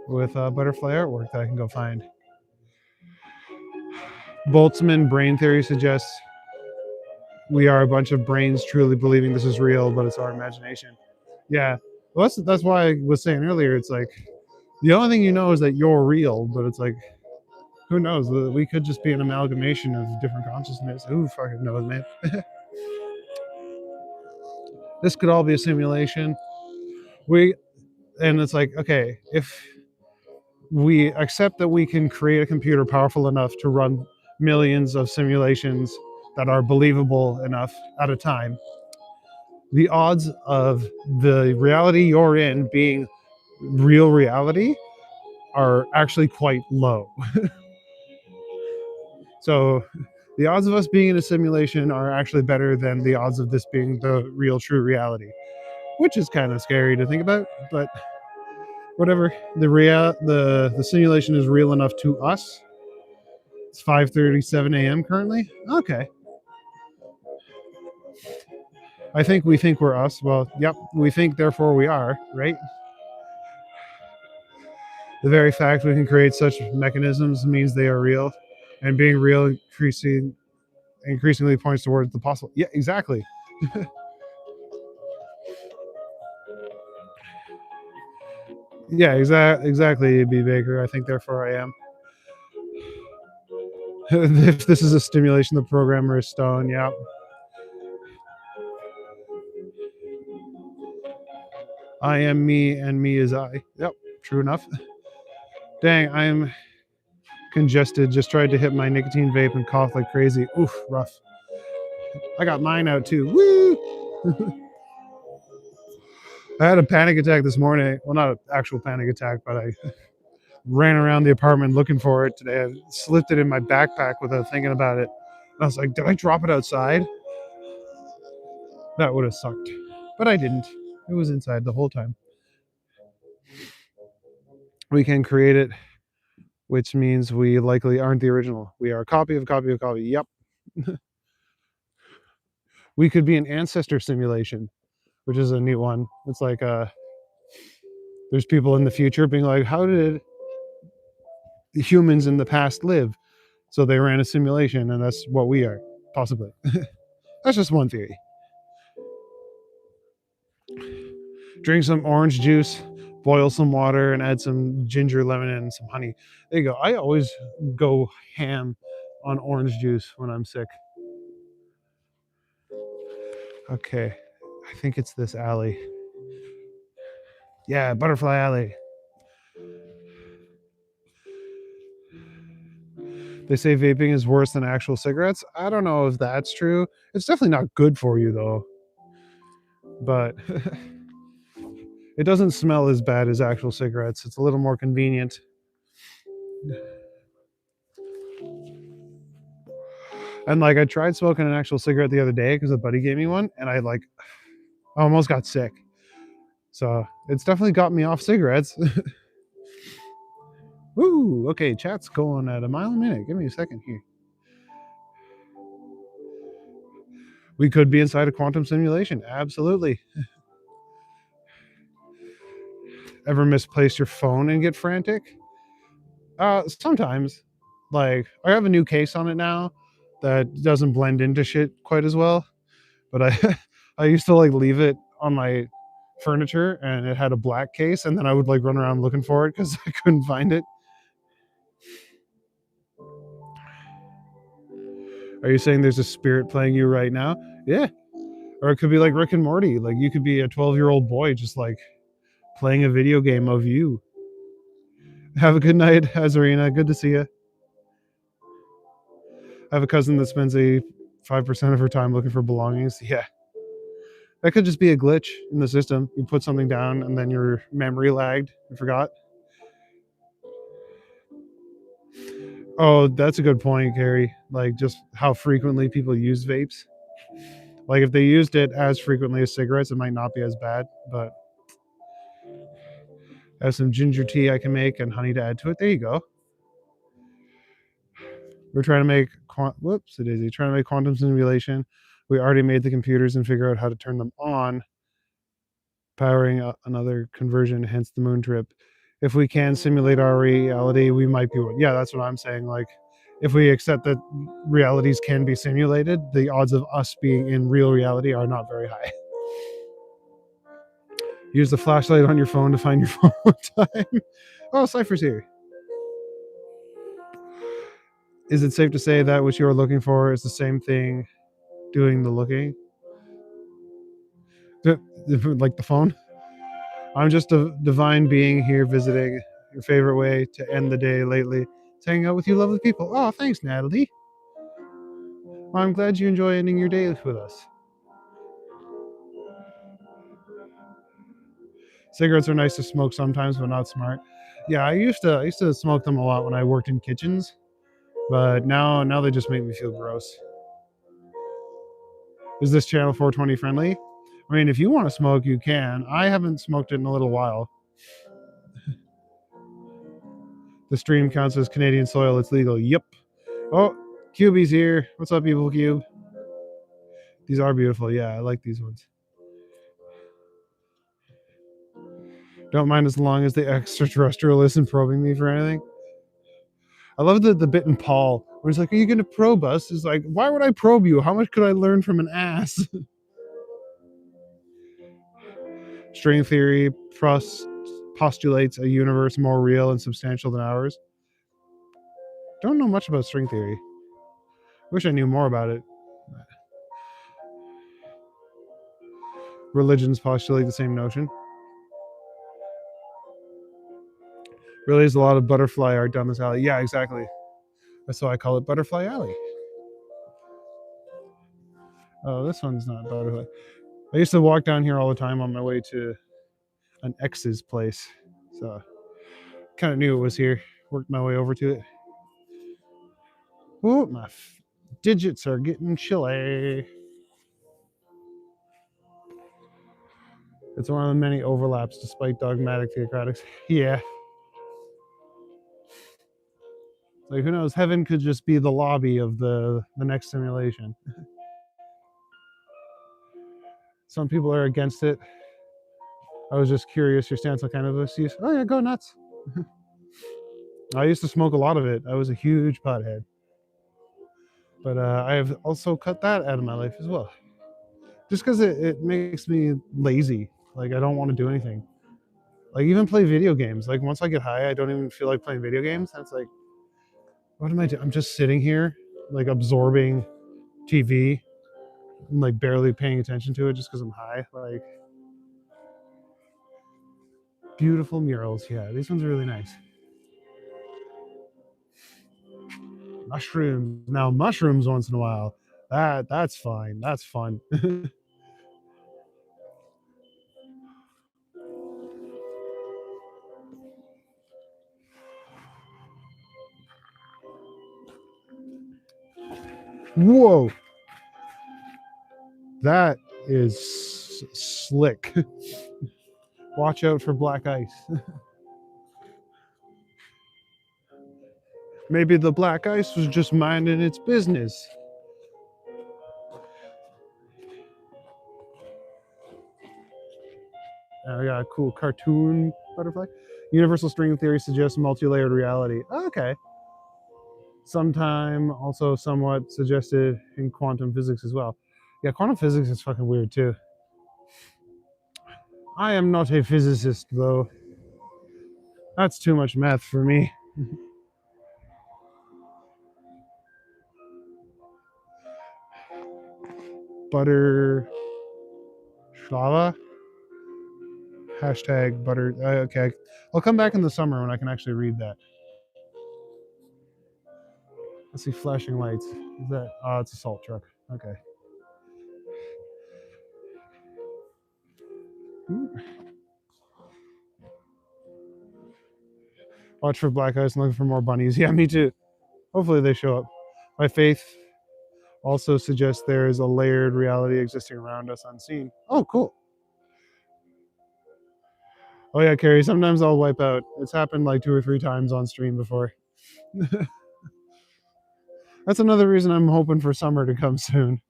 [SPEAKER 1] with butterfly artwork that I can go find. Boltzmann brain theory suggests we are a bunch of brains truly believing this is real, but it's our imagination. Yeah, well, that's why I was saying earlier. It's like the only thing you know is that you're real, but it's like, who knows? We could just be an amalgamation of different consciousness. Who fucking knows, man? This could all be a simulation. And it's like, okay, if we accept that we can create a computer powerful enough to run millions of simulations that are believable enough at a time, the odds of the reality you're in being real reality are actually quite low. So the odds of us being in a simulation are actually better than the odds of this being the real true reality, which is kind of scary to think about, but whatever. The simulation is real enough to us. It's 5:37 a.m. currently. Okay. I think we think we're us. Well, yep, we think, therefore we are, right? The very fact we can create such mechanisms means they are real, and being real increasingly points towards the possible. Yeah, exactly. Yeah, exactly, B. Baker. I think, therefore I am. If this is a stimulation, the programmer is stone. Yeah. I am me, and me is I. Yep, true enough. Dang, I'm congested. Just tried to hit my nicotine vape and cough like crazy. Oof, rough. I got mine out too. Woo! I had a panic attack this morning. Well, not an actual panic attack, but I ran around the apartment looking for it today. I slipped it in my backpack without thinking about it. And I was like, did I drop it outside? That would have sucked. But I didn't. It was inside the whole time. We can create it, which means we likely aren't the original. We are a copy of a copy of a copy. Yep. We could be an ancestor simulation, which is a neat one. It's like there's people in the future being like, how did the humans in the past live? So they ran a simulation, and that's what we are, possibly. That's just one theory. Drink some orange juice, boil some water, and add some ginger, lemon, and some honey. There you go. I always go ham on orange juice when I'm sick. Okay, I think it's this alley. Yeah, Butterfly Alley. They say vaping is worse than actual cigarettes. I don't know if that's true. It's definitely not good for you though. But it doesn't smell as bad as actual cigarettes. It's a little more convenient. And like I tried smoking an actual cigarette the other day because a buddy gave me one, and I almost got sick. So it's definitely got me off cigarettes. Woo! Okay, chat's going at a mile a minute. Give me a second here. We could be inside a quantum simulation. Absolutely. Ever misplace your phone and get frantic? Sometimes. Like I have a new case on it now that doesn't blend into shit quite as well. But I used to like leave it on my furniture and it had a black case, and then I would like run around looking for it because I couldn't find it. Are you saying there's a spirit playing you right now? Yeah. Or it could be like Rick and Morty. Like you could be a 12-year-old boy just like playing a video game of you. Have a good night, Azarina. Good to see you. I have a cousin that spends 5% of her time looking for belongings. Yeah. That could just be a glitch in the system. You put something down and then your memory lagged and forgot. Oh, that's a good point, Gary. Like just how frequently people use vapes. Like if they used it as frequently as cigarettes, it might not be as bad. But I have some ginger tea I can make and honey to add to it. There you go. We're trying to make trying to make quantum simulation. We already made the computers and figure out how to turn them on, powering another conversion, hence the moon trip. If we can simulate our reality, we might be. Yeah, that's what I'm saying. Like, if we accept that realities can be simulated, the odds of us being in real reality are not very high. Use the flashlight on your phone to find your phone one time. Oh, Cypher's here. Is it safe to say that what you are looking for is the same thing doing the looking? Like the phone? I'm just a divine being here visiting. Your favorite way to end the day lately. To hang out with you lovely people. Oh, thanks, Natalie. Well, I'm glad you enjoy ending your day with us. Cigarettes are nice to smoke sometimes, but not smart. Yeah, I used to smoke them a lot when I worked in kitchens, but now they just make me feel gross. Is this channel 420 friendly? I mean, if you want to smoke, you can. I haven't smoked it in a little while. The stream counts as Canadian soil. It's legal. Yep. Oh, QB's here. What's up, Evil Cube? These are beautiful. Yeah, I like these ones. Don't mind as long as the extraterrestrial isn't probing me for anything. I love the bit in Paul where he's like, "Are you going to probe us?" It's like, why would I probe you? How much could I learn from an ass? String theory postulates a universe more real and substantial than ours. Don't know much about string theory. Wish I knew more about it. Religions postulate the same notion. Really is a lot of butterfly art down this alley. Yeah, exactly. That's why I call it Butterfly Alley. Oh, this one's not butterfly. I used to walk down here all the time on my way to an ex's place. So kind of knew it was here. Worked my way over to it. Oh, my digits are getting chilly. It's one of the many overlaps despite dogmatic theocratics. Yeah. Like, who knows? Heaven could just be the lobby of the next simulation. Some people are against it. I was just curious your stance on cannabis use. Oh, yeah, go nuts. I used to smoke a lot of it. I was a huge pothead. But I have also cut that out of my life as well. Just because it makes me lazy. Like, I don't want to do anything. Like, even play video games. Like, once I get high, I don't even feel like playing video games. That's like, what am I doing? I'm just sitting here. like absorbing TV and like barely paying attention to it just because I'm high. Like beautiful murals. Yeah, these ones are really nice. Mushrooms. Now mushrooms once in a while. That's fine. That's fun. Whoa, that is slick. Watch out for black ice. Maybe the black ice was just minding its business. I got a cool cartoon butterfly. Universal string theory suggests multi-layered reality. Okay. Sometime also somewhat suggested in quantum physics as well. Yeah, quantum physics is fucking weird too. I am not a physicist though. That's too much math for me. Butter Schlava? Hashtag butter. Okay. I'll come back in the summer when I can actually read that. I see flashing lights. Is that? Oh, it's a salt truck. Okay. Watch for black ice and looking for more bunnies. Yeah, me too. Hopefully they show up. My faith also suggests there is a layered reality existing around us unseen. Oh, cool. Oh yeah, Carrie. Sometimes I'll wipe out. It's happened like 2 or 3 times on stream before. That's another reason I'm hoping for summer to come soon,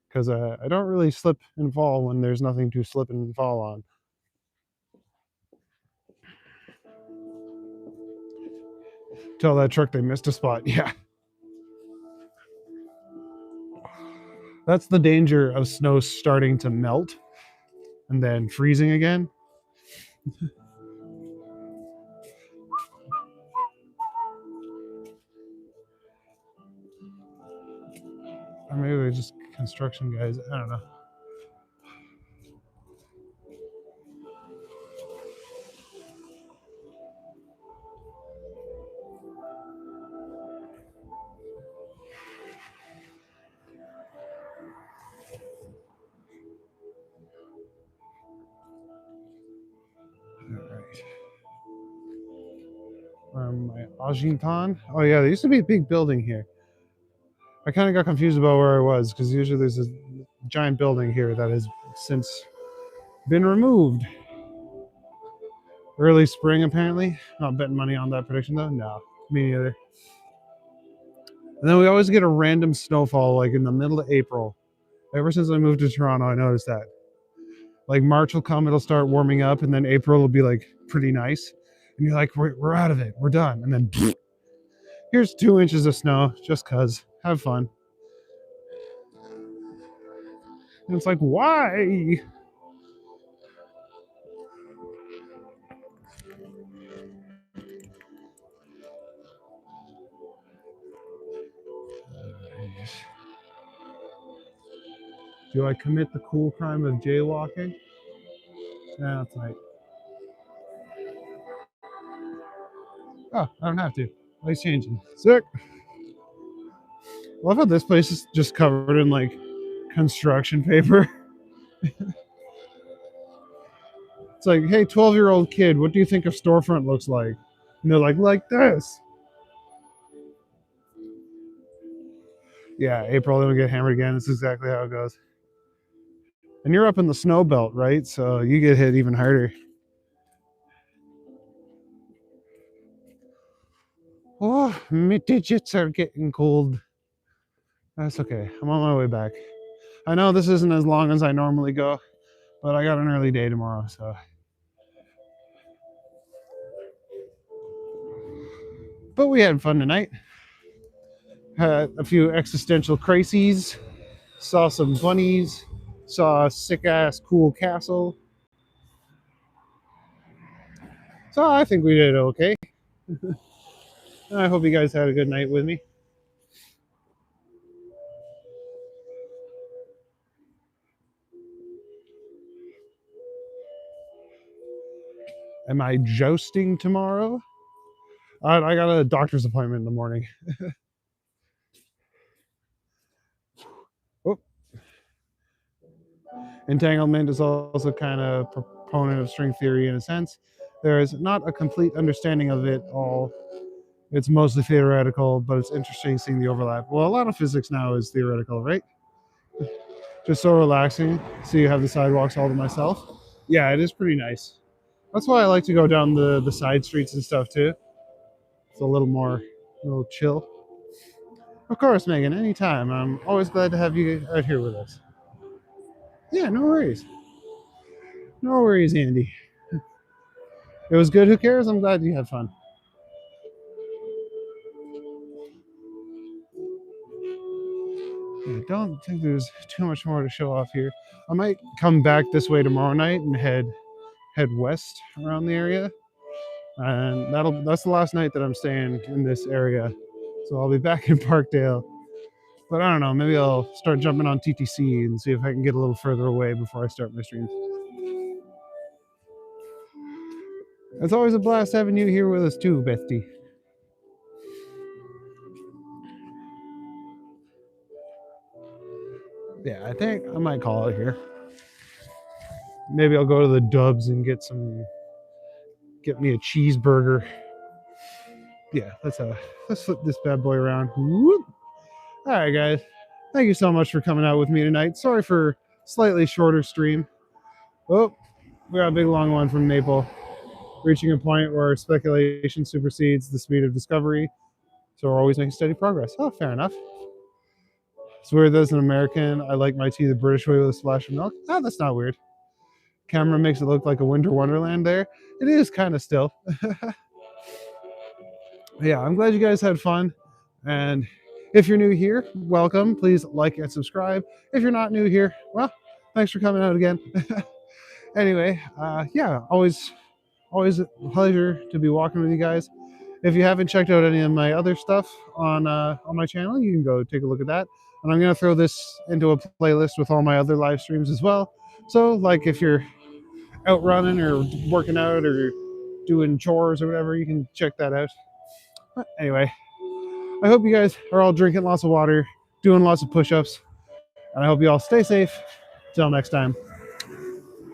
[SPEAKER 1] because I don't really slip and fall when there's nothing to slip and fall on. Tell that truck they missed a spot. Yeah, that's the danger of snow starting to melt and then freezing again. Or maybe they're just construction guys. I don't know. My Argentan. Oh yeah, there used to be a big building here. I kind of got confused about where I was because usually there's a giant building here that has since been removed. Early spring, apparently. Not betting money on that prediction though. No, me neither. And then we always get a random snowfall like in the middle of April. Ever since I moved to Toronto, I noticed that. Like March will come, it'll start warming up, and then April will be like pretty nice. And you're like, we're out of it, we're done. And then here's 2 inches of snow just cuz. Have fun. And it's like, why? Do I commit the cool crime of jaywalking? No, that's right. Oh, I don't have to. Lights changing. Sick. I love how this place is just covered in like construction paper. It's like, hey, 12-year-old kid, what do you think a storefront looks like? And they're like this. Yeah, April, then we get hammered again. That's exactly how it goes. And you're up in the snow belt, right? So you get hit even harder. Oh, my digits are getting cold. That's okay. I'm on my way back. I know this isn't as long as I normally go, but I got an early day tomorrow, so. But we had fun tonight. Had a few existential crises. Saw some bunnies. Saw a sick ass cool castle. So I think we did okay. I hope you guys had a good night with me. Am I jousting tomorrow? I got a doctor's appointment in the morning. Oh, entanglement is also kind of proponent of string theory in a sense. There is not a complete understanding of it all. It's mostly theoretical, but it's interesting seeing the overlap. Well, a lot of physics now is theoretical, right? Just so relaxing. So you have the sidewalks all to myself. Yeah, it is pretty nice. That's why I like to go down the side streets and stuff too. It's a little more, a little chill. Of course, Megan, anytime. I'm always glad to have you out here with us. Yeah, no worries. No worries, Andy. It was good. Who cares? I'm glad you had fun. I don't think there's too much more to show off here. I might come back this way tomorrow night and head west around the area, and that's the last night that I'm staying in this area. So I'll be back in Parkdale. But I don't know. Maybe I'll start jumping on TTC and see if I can get a little further away before I start my streams. It's always a blast having you here with us too, Bestie. Yeah, I think I might call it here. Maybe I'll go to the Dubs and get me a cheeseburger. Yeah, let's flip this bad boy around. Whoop. All right, guys. Thank you so much for coming out with me tonight. Sorry for slightly shorter stream. Oh, we got a big long one from Maple. Reaching a point where speculation supersedes the speed of discovery. So we're always making steady progress. Oh, fair enough. It's weird that as an American, I like my tea the British way with a splash of milk. Oh, that's not weird. Camera makes it look like a winter wonderland there. It is kind of still. Yeah, I'm glad you guys had fun. And if you're new here, welcome. Please like and subscribe. If you're not new here, well, thanks for coming out again. Anyway, yeah, always a pleasure to be walking with you guys. If you haven't checked out any of my other stuff on my channel, you can go take a look at that. And I'm going to throw this into a playlist with all my other live streams as well. So, like, if you're out running or working out or doing chores or whatever, you can check that out. But anyway, I hope you guys are all drinking lots of water, doing lots of push-ups, and I hope you all stay safe. Till next time.